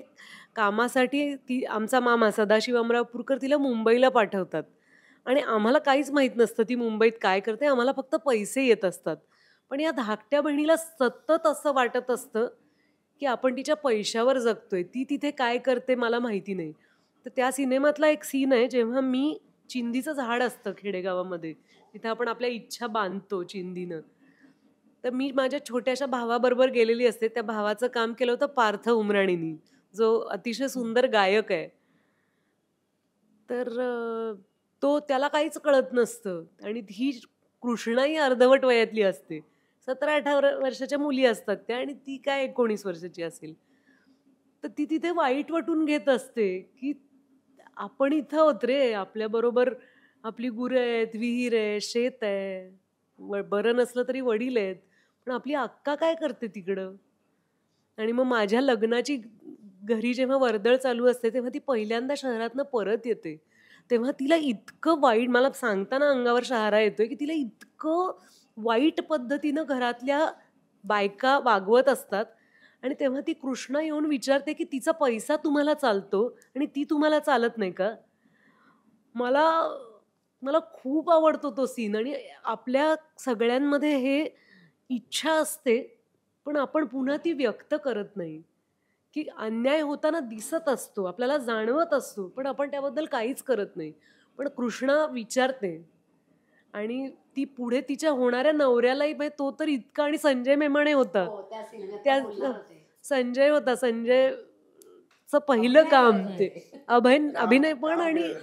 कामासाठी ती, आमचा मामा सदाशिव अमरापूरकर तिला मुंबईला पाठवतात आणि आम्हाला काहीच माहीत नसतं ती मुंबईत काय करते, आम्हाला फक्त पैसे येत असतात. पण या धाकट्या बहिणीला सतत असं वाटत असतं की आपण तिच्या पैशावर जगतोय, ती तिथे काय करते मला माहिती नाही. तर त्या सिनेमातला एक सीन आहे जेव्हा मी, चिंधीचं झाड असतं खेडेगावामध्ये, तिथे आपण आपल्या इच्छा बांधतो चिंधीनं. तर मी माझ्या छोट्याशा भावाबरोबर गेलेली असते. त्या भावाचं काम केलं होतं पार्थ उमराणींनी, जो अतिशय सुंदर गायक आहे. तर त्याला काहीच कळत नसतं आणि ही कृष्णाही अर्धवट वयातली असते. 17-18 वर्षाच्या मुली असतात त्या, आणि ती काय 19 वर्षाची असेल. तर ती तिथे वाईट वाटून घेत असते की आपण इथं होत रे, आपल्याबरोबर आपली गुरं आहेत, विहीर आहे, शेत आहे, बरं नसलं तरी वडील आहेत, पण आपली अक्का काय करते तिकडं? आणि मग माझ्या लग्नाची घरी जेव्हा वर्दळ चालू असते तेव्हा ती पहिल्यांदा शहरातनं परत येते, तेव्हा तिला इतकं वाईट, मला सांगताना अंगावर शहारा येतोय की तिला इतकं वाईट पद्धतीनं घरातल्या बायका वागवत असतात. आणि तेव्हा ती कृष्णा येऊन विचारते की तिचा पैसा तुम्हाला चालतो आणि ती तुम्हाला चालत नाही का? मला मला खूप आवडतो तो सीन. आणि आपल्या सगळ्यांमध्ये हे इच्छा असते, पण आपण पुन्हा ती व्यक्त करत नाही, की अन्याय होताना दिसत असतो, आपल्याला जाणवत असतो, पण आपण त्याबद्दल काहीच करत नाही. पण कृष्णा विचारते आणि ती पुढे तिच्या होणाऱ्या नवऱ्यालाही, म्हणजे तो तर इतका, आणि संजय मेमाणे होता, त्या संजय होता, संजयचं पहिलं काम ते अभिनय पण, आणि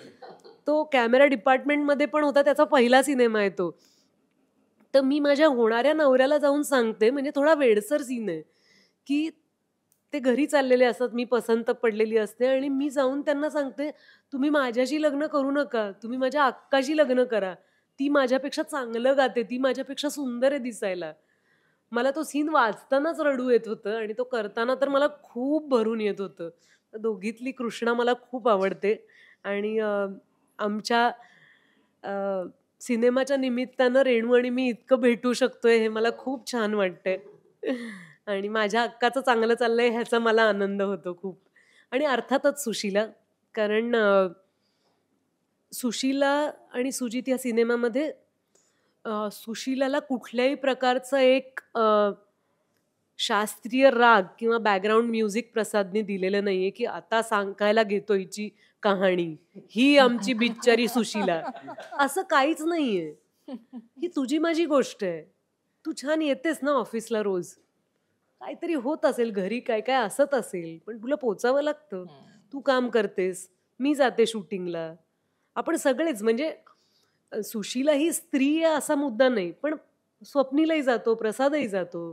तो कॅमेरा डिपार्टमेंटमध्ये पण होता, त्याचा पहिला सिनेमा आहे तो. तर मी माझ्या होणाऱ्या नवऱ्याला जाऊन सांगते, म्हणजे थोडा वेडसर सीन आहे, की ते घरी चाललेले असतात, मी पसंत पडलेली असते, आणि मी जाऊन त्यांना सांगते, तुम्ही माझ्याशी लग्न करू नका, तुम्ही माझ्या अक्काशी लग्न करा, ती माझ्यापेक्षा चांगलं गाते, ती माझ्यापेक्षा सुंदर आहे दिसायला. मला तो सीन वाचतानाच रडू येत होतं आणि तो करताना तर मला खूप भरून येत होतं. दोघीतली कृष्णा मला खूप आवडते. आणि आमच्या सिनेमाच्या निमित्तानं रेणू आणि मी इतकं भेटू शकतोय हे मला खूप छान वाटतंय. आणि माझ्या अक्काचं चांगलं चाललंय ह्याचा मला आनंद होतो खूप. आणि अर्थातच सुशीला, कारण सुशीला आणि सुजित या सिनेमामध्ये सुशीलाला कुठल्याही प्रकारचं एक शास्त्रीय राग किंवा बॅकग्राऊंड म्युझिक प्रसादने दिलेलं नाहीये, की आता सांगायला घेतो हिची कहाणी, ही आमची बिचारी सुशीला, असं काहीच नाहीये. ही तुझी माझी गोष्ट आहे. तू छान येतेस ना ऑफिसला रोज, काहीतरी होत असेल घरी, काय काय असत असेल, पण तुला पोचावं लागतं, तू काम करतेस, मी जाते शूटिंगला, आपण सगळेच, म्हणजे सुशीला ही स्त्री आहे असा मुद्दा नाही, पण स्वप्नीलाही जातो, प्रसादही जातो,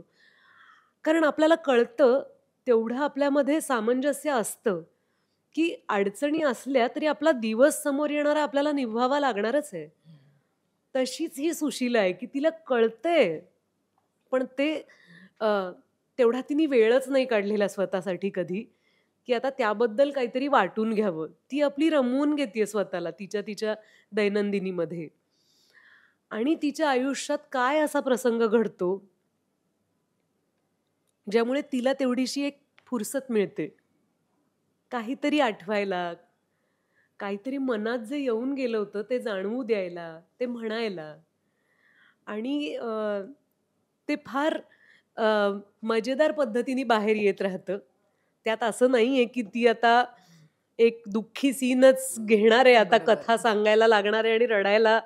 कारण आपल्याला कळतं तेवढं आपल्यामध्ये सामंजस्य असतं की अडचणी असल्या तरी आपला दिवस समोर येणारा आपल्याला निभावावा लागणारच आहे. तशीच ही सुशीला आहे की तिला कळतंय, पण ते तेवढा तिने वेळच नाही काढलेला स्वतःसाठी कधी, की आता त्याबद्दल काहीतरी वाटून घ्यावं. ती आपली रमवून घेते स्वतःला तिच्या दैनंदिनीमध्ये. आणि तिच्या आयुष्यात काय असा प्रसंग घडतो ज्यामुळे तिला तेवढीशी एक फुरसत मिळते काहीतरी आठवायला, काहीतरी मनात जे येऊन गेलं होतं ते जाणवू द्यायला, ते म्हणायला. आणि ते फार मजेदार पद्धतीने बाहेर येत राहतं. त्यात असं नाही आहे की ती आता एक दुःखी सीनच घेणार आहे, आता कथा सांगायला लागणार आहे आणि रडायला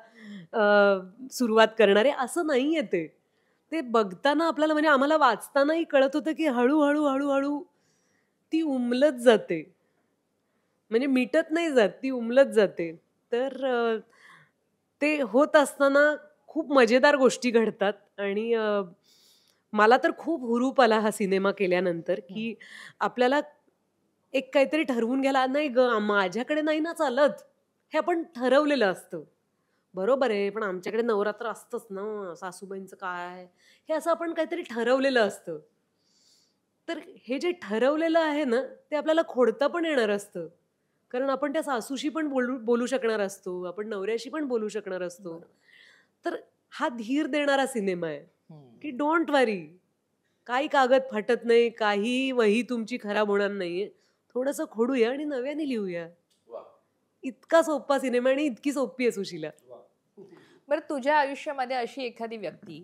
सुरुवात करणार आहे, असं नाही आहे. ते बघताना आपल्याला, म्हणजे आम्हाला वाचतानाही कळत होतं की हळूहळू हळूहळू ती उमलत जाते, म्हणजे मिटत नाही जात, ती उमलत जाते. तर ते होत असताना खूप मजेदार गोष्टी घडतात. आणि मला तर खूप हुरूप आला हा सिनेमा केल्यानंतर, की आपल्याला एक काहीतरी ठरवून घ्यायला, नाही ग माझ्याकडे नाही ना चालत, हे आपण ठरवलेलं असतं, बरोबर आहे, पण आमच्याकडे नवरात्र असतंच ना, सासूबाईंचं काय, हे असं आपण काहीतरी ठरवलेलं असतं. तर हे जे ठरवलेलं आहे ना ते आपल्याला खोडता पण येणार असतं, कारण आपण त्या सासूशी पण बोलू शकणार असतो, आपण नवऱ्याशी पण बोलू शकणार असतो. तर हा धीर देणारा सिनेमा आहे की डोंट वरी, काही कागद फाटत नाही, काही वही तुमची खराब होणार नाहीये, थोडंसं खोडूया आणि नव्याने लिहूया. इतका सोपा सिनेमा आणि इतकी सोपी आहे सुशीला. बरं, तुझ्या आयुष्यामध्ये अशी एखादी व्यक्ती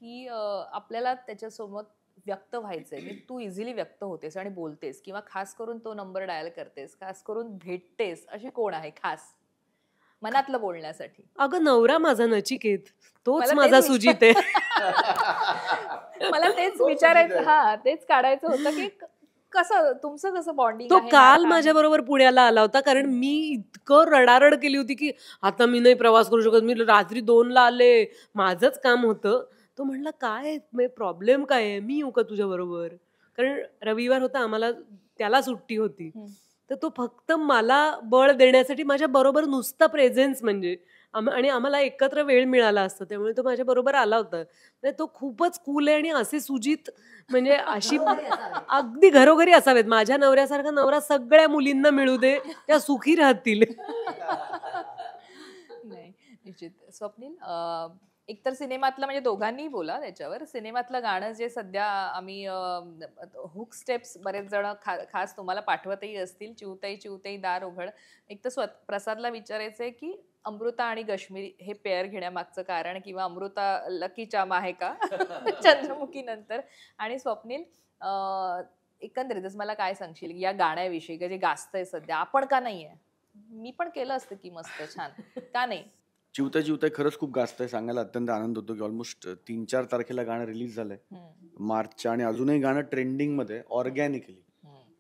की आपल्याला त्याच्यासोबत व्यक्त व्हायचंय, म्हणजे तू इझिली व्यक्त होतेस आणि बोलतेस, किंवा खास करून तो नंबर डायल करतेस, खास करून भेटतेस, अशी कोण आहे खास मनातलं बोलण्यासाठी? अगं नवरा माझा नचिकेत, तोच मला माझा तेच सुजित आहे. मला तेच विचारायचं, हा तेच काढायचं होतं की कसं तुमचं कसं बॉन्डिंग तो आहे. काल माझ्या बरोबर पुण्याला आला होता, कारण मी इतकं रडारड केली होती की आता मी नाही प्रवास करू शकत, मी रात्री 2ला आले, माझंच काम होतं. तो म्हणला काय प्रॉब्लेम काय आहे, मी येऊ का तुझ्या बरोबर, कारण रविवार होता, आम्हाला त्याला सुट्टी होती. तर तो फक्त मला बळ देण्यासाठी माझ्या बरोबर नुसता प्रेझेन्स, म्हणजे आणि आम्हाला एकत्र वेळ मिळाला असतो, त्यामुळे तो माझ्या बरोबर आला होता. म्हणजे तो खूपच कूल आहे आणि असे सुजित म्हणजे अशी अगदी घरोघरी असावेत. माझ्या नवऱ्यासारखा नवरा सगळ्या मुलींना मिळू दे, त्या सुखी राहतील. नाही, निश्चित. स्वप्नील, एकतर सिनेमातलं म्हणजे दोघांनीही बोला त्याच्यावर. सिनेमातलं गाणं जे सध्या आम्ही हुक स्टेप्स बरेच जण खास तुम्हाला पाठवतही असतील, चिवताई चिवताई दार उघड. एक तर प्रसादला विचारायचंय की अमृता आणि कश्मीर हे पेअर घेण्यामागचं कारण, किंवा अमृता लकी चाम आहे का चंद्रमुखी नंतर. आणि स्वप्नील, एकंदरीतच मला काय सांगशील या गाण्याविषयी जे गाजतंय सध्या, आपण का नाहीये? मी पण केलं असतं की मस्त छान, का नाही? चिवता चिवताय खरंच खूप गाजत आहे. सांगायला अत्यंत आनंद होतो की ऑलमोस्ट 3-4 तारखेला गाणं रिलीज झालंय मार्चच्या, आणि अजूनही गाणं ट्रेंडिंग मध्ये ऑर्गॅनिकली,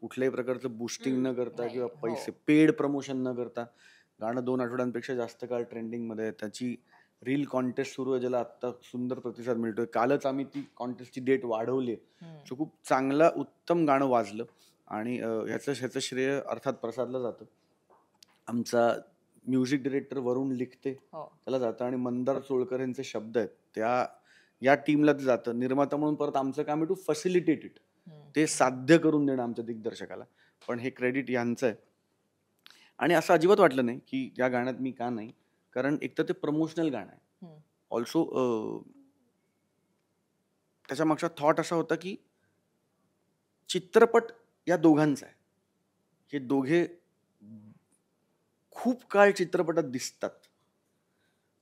कुठल्याही प्रकारचं बुस्टिंग न करता किंवा पैसे पेड प्रमोशन न करता गाणं 2 आठवड्यांपेक्षा जास्त काळ ट्रेंडिंग मध्ये आहे. त्याची रील कॉन्टेस्ट सुरू आहे, ज्याला आत्ता सुंदर प्रतिसाद मिळतोय. कालच आम्ही ती कॉन्टेस्टची डेट वाढवली, सो खूप चांगला उत्तम गाणं वाजलं. आणि ह्याचं श्रेय अर्थात प्रसादला जातं. आमचा म्युझिक डिरेक्टर वरुण लिखते त्याला जातं, आणि मंदार चोळकर यांचे शब्द आहेत या टीमला ते जातं. निर्माता म्हणून परत आमचं काम आहे टू फॅसिलिटेट इट, ते साध्य करून देणं आमच्या दिग्दर्शकाला, पण हे क्रेडिट यांचं आहे. आणि असं अजिबात वाटलं नाही की या गाण्यात मी का नाही, कारण एकतर ते प्रमोशनल गाणं आहे, ऑल्सो त्याच्या मागचा थॉट असा होता की चित्रपट या दोघांचा आहे. हे दोघे खूप काळ चित्रपटात दिसतात,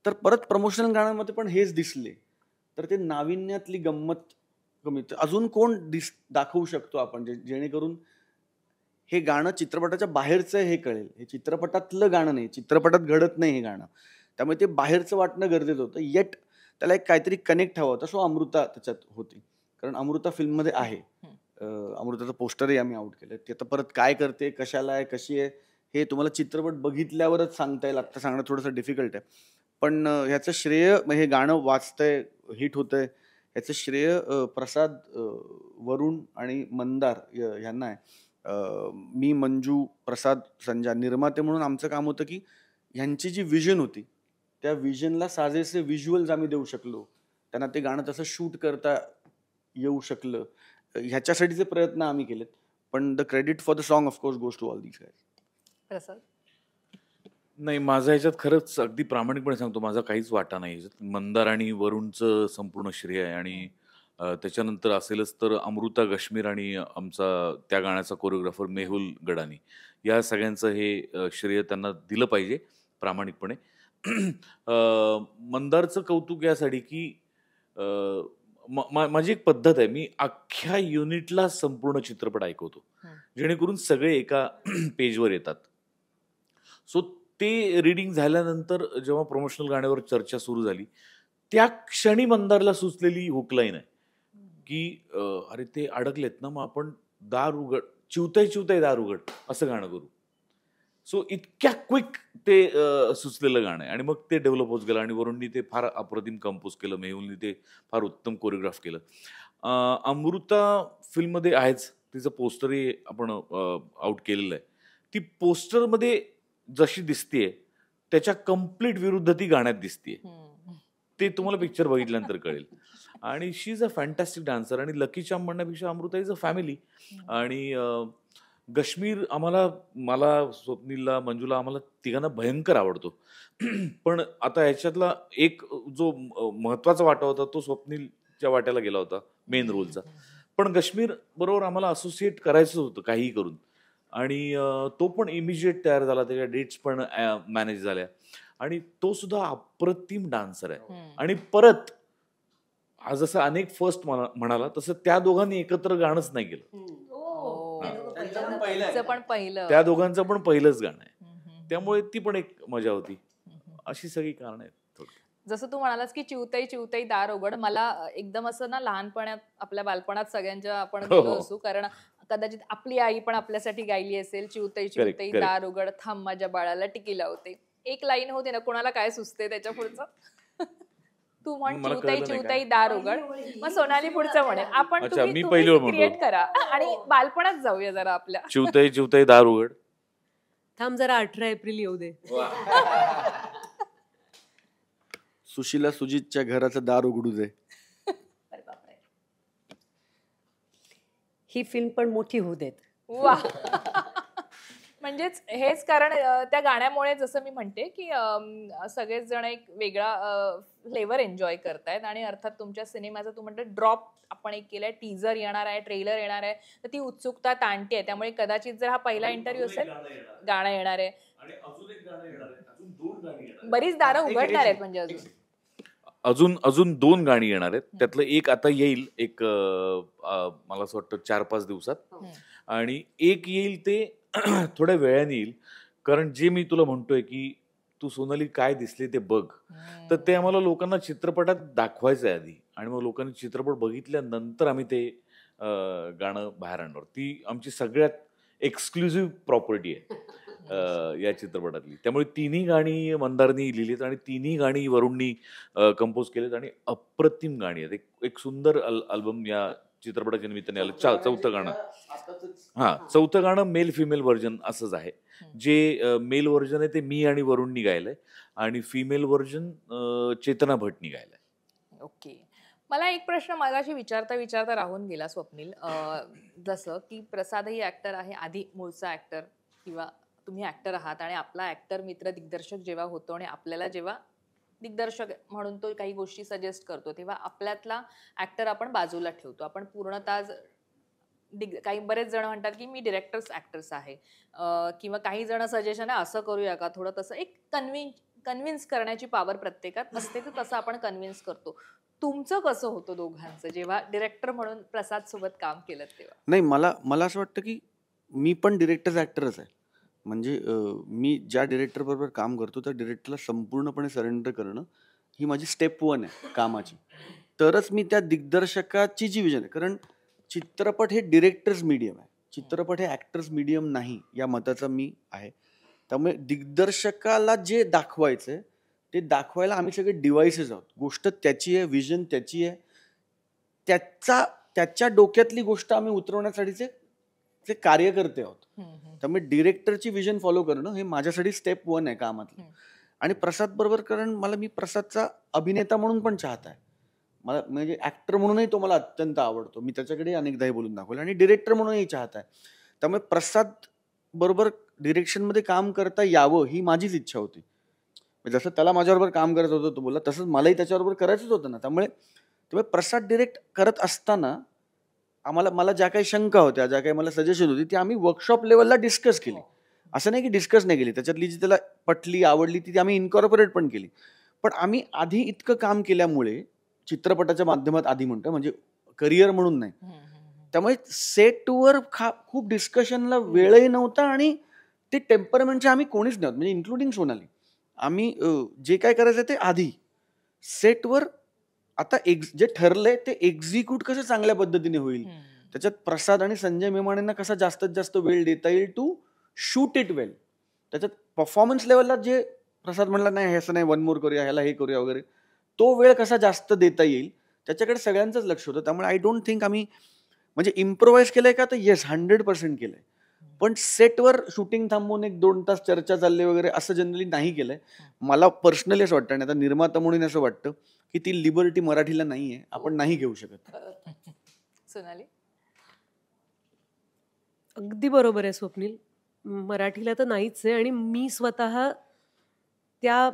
तर परत प्रमोशनल गाण्यांमध्ये पण हेच दिसले तर ते नाविन्यातली गंमत कमी. अजून कोण दाखवू शकतो आपण जेणेकरून हे गाणं चित्रपटाच्या बाहेरचं हे कळेल. हे चित्रपटातलं गाणं नाही, चित्रपटात घडत नाही हे गाणं, त्यामुळे ते बाहेरचं वाटणं गरजेचं होतं. येट त्याला एक काहीतरी कनेक्ट हवा होता. सो अमृता त्याच्यात होती, कारण अमृता फिल्ममध्ये आहे. अमृताचं पोस्टरही आम्ही आउट केलं. ते आता परत काय करते, कशाला आहे, कशी आहे, हे तुम्हाला चित्रपट बघितल्यावरच सांगता येईल. आत्ता सांगणं थोडंसं डिफिकल्ट आहे, पण ह्याचं श्रेय, हे गाणं वाजतंय, हिट होतंय, ह्याचं श्रेय प्रसाद, वरुण आणि मंदार ह्यांना आहे. मी, मंजू, प्रसाद, संजा निर्माते म्हणून आमचं काम होतं की ह्यांची जी विजन होती त्या विजनला साजेसे व्हिज्युअल्स आम्ही देऊ शकलो, त्यांना ते गाणं तसं शूट करता येऊ शकलं, ह्याच्यासाठीचे प्रयत्न आम्ही केलेत. पण the credit for the song of course goes to all these guys. Prasad? नाही, माझा ह्याच्यात खरंच अगदी प्रामाणिकपणे सांगतो, माझा काहीच वाटा नाही ह्याच्यात. मंदार आणि वरुणचं संपूर्ण श्रेय आहे. आणि त्याच्यानंतर असेलच तर अमृता कश्मीर आणि आमचा त्या गाण्याचा कोरिओग्राफर मेहुल गडानी, या सगळ्यांचं हे श्रेय त्यांना दिलं पाहिजे प्रामाणिकपणे. मंदारचं कौतुक यासाठी की माझी एक पद्धत आहे, मी अख्ख्या युनिटला संपूर्ण चित्रपट ऐकवतो जेणेकरून सगळे एका पेजवर येतात. सो ते रीडिंग झाल्यानंतर जेव्हा प्रमोशनल गाण्यावर चर्चा सुरू झाली, त्या क्षणी मंदारला सुचलेली हुकलाईन आहे की अरे ते अडकलेत ना, मग आपण दार उघड, चिवताई चिवताई दार उघड असं गाणं करू. सो इतक्या क्विक ते सुचलेलं गाणं आहे. आणि मग ते डेव्हलप होत गेलं, आणि वरुणनी ते फार अप्रतिम कंपोज केलं, मेहुलनी ते फार उत्तम कोरिओग्राफ केलं. अमृता फिल्ममध्ये आहेच, तिचं पोस्टरही आपण आउट केलेलं आहे. ती पोस्टरमध्ये जशी दिसतेय त्याच्या कम्प्लीट विरुद्ध ती गाण्यात दिसतेय, ते तुम्हाला पिक्चर बघितल्यानंतर कळेल. आणि शी इज अ फॅन्टॅस्टिक डान्सर. आणि लकी चाम म्हणण्यापेक्षा अमृता इज अ फॅमिली. आणि कश्मीर मला, स्वप्नीलला, मंजूला, आम्हाला तिघांना भयंकर आवडतो. पण आता ह्याच्यातला एक जो महत्वाचा वाटा होता तो स्वप्नीलच्या वाट्याला गेला होता, मेन रोलचा. पण कश्मीर बरोबर आम्हाला असोसिएट करायचं होतं काहीही करून, आणि तो पण इमिजिएट तयार झाला, त्याच्या डेट्स पण मॅनेज झाल्या, आणि तो सुद्धा अप्रतिम डान्सर आहे. आणि परत आज जसं अनेक फर्स्ट म्हणाला तसं त्या दोघांनी एकत्र गाणंच नाही केलं, त्या दोघांचं पण पहिलंच गाणं आहे, त्यामुळे ती पण एक मजा होती. अशी सगळी कारण आहेत. जसं तू म्हणालास की चिवताई चिवताई दार उघड, मला एकदम असं ना लहानपणात, आपल्या बालपणात सगळ्यांच्या आपण गेलो असू, कारण कदाचित आपली आई पण आपल्यासाठी गायली असेल, चिवताई चिवताई दार उघड, थांब माझ्या बाळाला टिकी लावते. एक लाईन होती ना, कोणाला काय सुचते त्याच्या पुढचं? तू म्हण चिवताई चिवताई दार उघड, मग सोनाली पुढचं म्हणे. आपण तुम्ही क्रिएट करा आणि बालपणात जाऊया जरा आपल्या. चिवताई चिवताई दार उघड, थांब जरा 18 एप्रिल येऊ दे. सुशीला सुजितच्या घराचं दार उघडू दे. अरे बापरे. ही फिल्म पण मोठी होऊ देत. वा. म्हणजेच हेच कारण त्या गाण्यामुळे जसं मी म्हणते की सगळेच जण एक वेगळा फ्लेवर एन्जॉय करतायत आणि अर्थात तुमच्या सिनेमाचा तू म्हणतो ड्रॉप आपण एक केलाय, टीजर येणार आहे, ट्रेलर येणार आहे, तर ती उत्सुकता ताणते. त्यामुळे कदाचित जर हा पहिला इंटरव्ह्यू असेल, गाणं येणार आहे, बरीच दारं उघडणार आहेत. म्हणजे अजून 2 गाणी येणार आहेत. त्यातलं एक आता येईल, एक मला असं वाटतं 4-5 दिवसात, आणि एक येईल ते थोड्या वेळाने येईल. कारण जे मी तुला म्हणतोय की तू सोनाली काय दिसले ते बघ, तर ते आम्हाला लोकांना चित्रपटात दाखवायचं आहे आधी, आणि मग लोकांनी चित्रपट बघितल्यानंतर आम्ही ते गाणं बाहेर आणणार. ती आमची सगळ्यात एक्सक्लुझिव्ह प्रॉपर्टी आहे या चित्रपटातली. त्यामुळे 3ही गाणी मंदारनी लिहिलीत आणि 3ही गाणी वरुणनी कंपोज केलीत आणि अप्रतिम गाणी आहेत. एक सुंदर अल्बम या चित्रपटाच्या निमित्ताने आलं. 4थं गाणं, हा 4थं गाणं मेल फिमेल व्हर्जन असंच आहे. जे मेल व्हर्जन आहे ते मी आणि वरुणनी गायलंय आणि फिमेल व्हर्जन चेतना भटनी गायलंय. ओके. मला एक प्रश्न मगाशी विचारता राहून गेला स्वप्नील. जसं की प्रसादही ऍक्टर आहे, आधी मूळचा ऍक्टर, किंवा तुम्ही ऍक्टर आहात आणि आपला ऍक्टर मित्र दिग्दर्शक जेव्हा होतो आणि आपल्याला जेव्हा दिग्दर्शक म्हणून तो काही गोष्टी सजेस्ट करतो, तेव्हा आपल्यातला ऍक्टर आपण बाजूला ठेवतो. आपण पूर्णतः काही बरेच जण म्हणतात की मी डिरेक्टर्स ऍक्टर्स आहे, किंवा काही जण सजेशन आहे असं करूया का, थोडं तसं एक कन्व्हिन्स करण्याची पॉवर प्रत्येकात असते, तर तसं आपण कन्व्हिन्स करतो. तुमचं कसं होतं दोघांचं जेव्हा डिरेक्टर म्हणून प्रसाद सोबत काम केलं तेव्हा? नाही, मला असं वाटतं की मी पण डिरेक्टर ऍक्टरच आहे. म्हणजे मी ज्या डिरेक्टर बरोबर काम करतो त्या डिरेक्टरला संपूर्णपणे सरेंडर करणं ही माझी स्टेप 1 आहे कामाची. तरच मी त्या दिग्दर्शकाची जी विजन आहे, कारण चित्रपट हे डिरेक्टर्स मीडियम आहे, चित्रपट हे ऍक्टर्स मीडियम नाही, या मताचा मी आहे. त्यामुळे दिग्दर्शकाला जे दाखवायचं आहे ते दाखवायला आम्ही सगळे डिव्हाइसेस आहोत. गोष्ट त्याची आहे, विजन त्याची आहे, त्याच्या डोक्यातली गोष्ट आम्ही उतरवण्यासाठीचे ते कार्यकर्ते आहोत. त्यामुळे डिरेक्टरची विजन फॉलो करणं हे माझ्यासाठी स्टेप 1 आहे कामातलं. आणि प्रसाद बरोबर, कारण मी प्रसादचा अभिनेता म्हणून पण चाहत आहे. मला म्हणजे ऍक्टर म्हणूनही तो मला अत्यंत आवडतो. मी त्याच्याकडे अनेकदाही बोलून दाखवलं, आणि डिरेक्टर म्हणूनही चाहत आहे. त्यामुळे प्रसाद बरोबर डिरेक्शनमध्ये काम करता यावं ही माझीच इच्छा होती. जसं त्याला माझ्याबरोबर काम करायचं होतं तो बोलला, तसंच मलाही त्याच्याबरोबर करायचंच होतं ना. त्यामुळे प्रसाद डिरेक्ट करत असताना मला ज्या काही शंका होत्या, ज्या काही मला सजेशन होती, ती आम्ही वर्कशॉप लेवलला डिस्कस केली. असं नाही की डिस्कस नाही केली, त्याच्यातली जी त्याला पटली आवडली ती आम्ही इन्कॉर्पोरेट पण केली. पण आम्ही आधी इतकं काम केल्यामुळे, चित्रपटाच्या माध्यमात आधी म्हणतो, म्हणजे करिअर म्हणून नाही, त्यामुळे सेटवर खूप डिस्कशनला वेळही नव्हता आणि ते टेम्परमेंटचे आम्ही कोणीच नव्हतं, म्हणजे इन्क्लुडिंग सोनाली. आम्ही जे काय करायचं ते आधी सेटवर, आता जे ठरलंय ते एक्झिक्यूट कसं चांगल्या पद्धतीने होईल, त्याच्यात प्रसाद आणि संजय मेमाणेंना कसा जास्तीत जास्त वेळ देता येईल टू शूट इट वेल. त्याच्यात परफॉर्मन्स लेवलला जे प्रसाद म्हणला नाही असं नाही, 1 मोर करूया, ह्याला हे करूया वगैरे, तो वेळ कसा जास्त देता येईल त्याच्याकडे सगळ्यांचंच लक्ष होतं. त्यामुळे आय डोंट थिंक आम्ही म्हणजे इम्प्रोव्हाइज केलंय का, तर येस 100% केलंय. पण सेटवर शूटिंग थांबवून 1-2 तास चर्चा चालली वगैरे असं जनरली नाही केलंय. मला पर्सनली असं वाटतं, आणि आता निर्माता म्हणून असं वाटतं की ती लिबर्टी मराठीला नाहीये, आपण नाही घेऊ शकत. सोनाली? अगदी बरोबर आहे स्वप्नील, मराठीला तर नाहीच आहे. आणि मी स्वतः त्या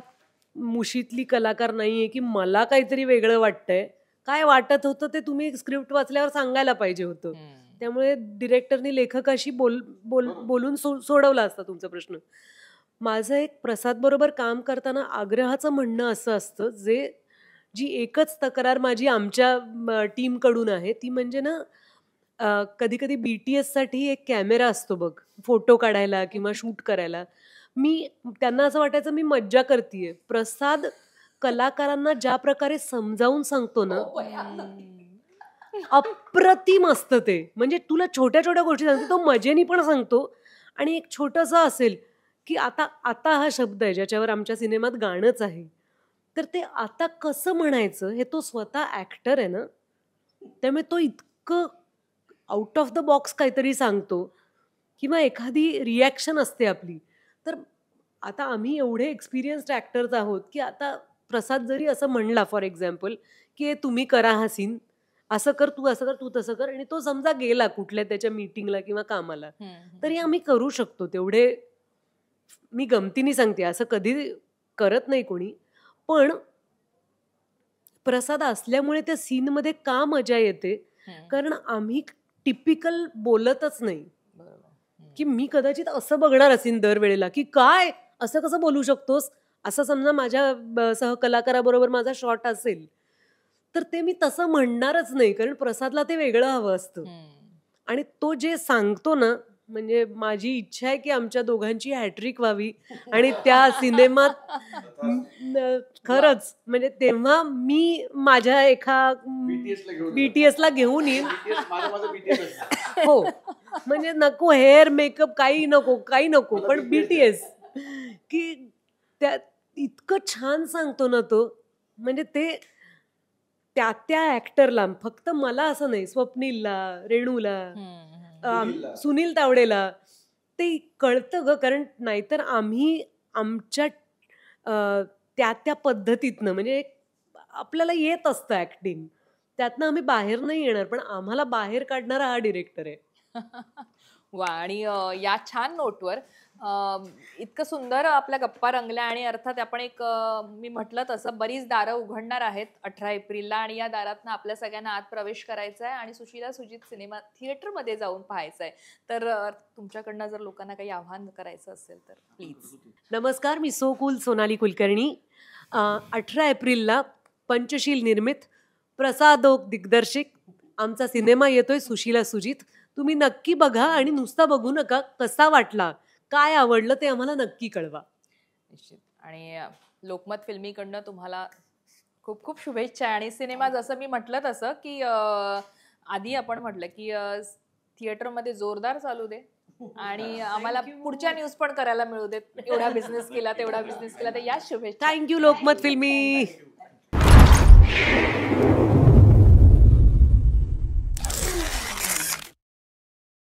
मुशीतली कलाकार नाहीये की मला काहीतरी वेगळं वाटतंय. काय वाटत होतं ते तुम्ही स्क्रिप्ट वाचल्यावर सांगायला पाहिजे होतं. त्यामुळे डिरेक्टरनी लेखकाशी बोलून सोडवला असता तुमचा प्रश्न. माझं एक प्रसाद बरोबर काम करताना आग्रहाचं म्हणणं असं असतं, जी एकच तक्रार माझी आमच्या टीमकडून आहे, ती म्हणजे ना कधी कधी BTS साठी एक कॅमेरा असतो बघ, फोटो काढायला किंवा शूट करायला. त्यांना असं वाटायचं मी मज्जा करतेय. प्रसाद कलाकारांना ज्या प्रकारे समजावून सांगतो ना, अप्रतिम असतं ते. म्हणजे तुला छोट्या छोट्या गोष्टी सांगतो, तो मजेनी पण सांगतो. आणि एक छोटंसं असेल की आता हा शब्द आहे ज्याच्यावर आमच्या सिनेमात गाणंच आहे, तर ते आता कसं म्हणायचं हे तो स्वतः ऍक्टर आहे ना, त्यामुळे तो इतकं आउट ऑफ द बॉक्स काहीतरी सांगतो. किंवा एखादी रिॲक्शन असते आपली, तर आता आम्ही एवढे एक्सपिरियन्स्ड ऍक्टर्स आहोत की आता प्रसाद जरी असं म्हणला फॉर एक्झाम्पल की "हे तुम्ही करा हा सीन, असं कर, तू असं कर, तू तसं कर", आणि तो समजा गेला कुठल्या त्याच्या मीटिंगला किंवा कामाला, तरी आम्ही करू शकतो तेवढे. मी गमतीने सांगते, असं कधी करत नाही कोणी, पण प्रसाद असल्यामुळे त्या सीनमध्ये का मजा येते, कारण आम्ही टिपिकल बोलतच नाही. की मी कदाचित असं बघणार असेन दरवेळेला की काय असं कसं बोलू शकतोस, असं समजा माझ्या सहकलाकाराबरोबर माझा शॉट असेल तर ते मी तसं म्हणणारच नाही, कारण प्रसादला ते वेगळं हवं असतं. आणि तो जे सांगतो ना, म्हणजे माझी इच्छा आहे की आमच्या दोघांची हॅट्रिक व्हावी आणि त्या सिनेमात खरंच म्हणजे तेव्हा मी माझ्या एका BTSला घेऊन येईन. हो, म्हणजे नको हेअर मेकअप काही नको पण BTS की त्या इतकं छान सांगतो ना तो, म्हणजे ते त्या ऍक्टरला, फक्त मला असं नाही, स्वप्नीलला, रेणूला, सुनील तावडेला ते कळतं ग. कारण नाहीतर आम्ही आमच्या त्या पद्धतीतनं, म्हणजे आपल्याला येत असतं ऍक्टिंग, त्यातनं आम्ही बाहेर नाही येणार, पण आम्हाला बाहेर काढणारा हा डिरेक्टर आहे. वा. आणि या छान नोटवर इतकं सुंदर आपल्या गप्पा रंगल्या, आणि अर्थात आपण एक मी म्हटलं तसं बरीच दारं उघडणार आहेत 18 एप्रिलला, आणि या दारातनं आपल्या सगळ्यांना आत प्रवेश करायचा आहे आणि सुशीला सुजित सिनेमा थिएटरमध्ये जाऊन पाहायचा आहे. तर तुमच्याकडनं जर लोकांना काही आव्हान करायचं असेल तर प्लीज. नमस्कार, मी सो कूल सोनाली कुलकर्णी. 18 एप्रिलला पंचशील निर्मित, प्रसाद ओक दिग्दर्शित आमचा सिनेमा येतोय सुशीला सुजित. तुम्ही नक्की बघा, आणि नुसता बघू नका, कसा वाटला, काय आवडलं ते आम्हाला नक्की कळवा. निश्चित. आणि लोकमत फिल्मीकडनं तुम्हाला खूप खूप शुभेच्छा. आणि सिनेमा जसं मी म्हटलं तसं की आधी आपण म्हटलं की थिएटरमध्ये जोरदार चालू दे, आणि आम्हाला पुढच्या न्यूज पण करायला मिळू देत. एवढा बिझनेस केला, तेवढा बिझनेस केला, तर या शुभेच्छा. थँक्यू लोकमत फिल्मी.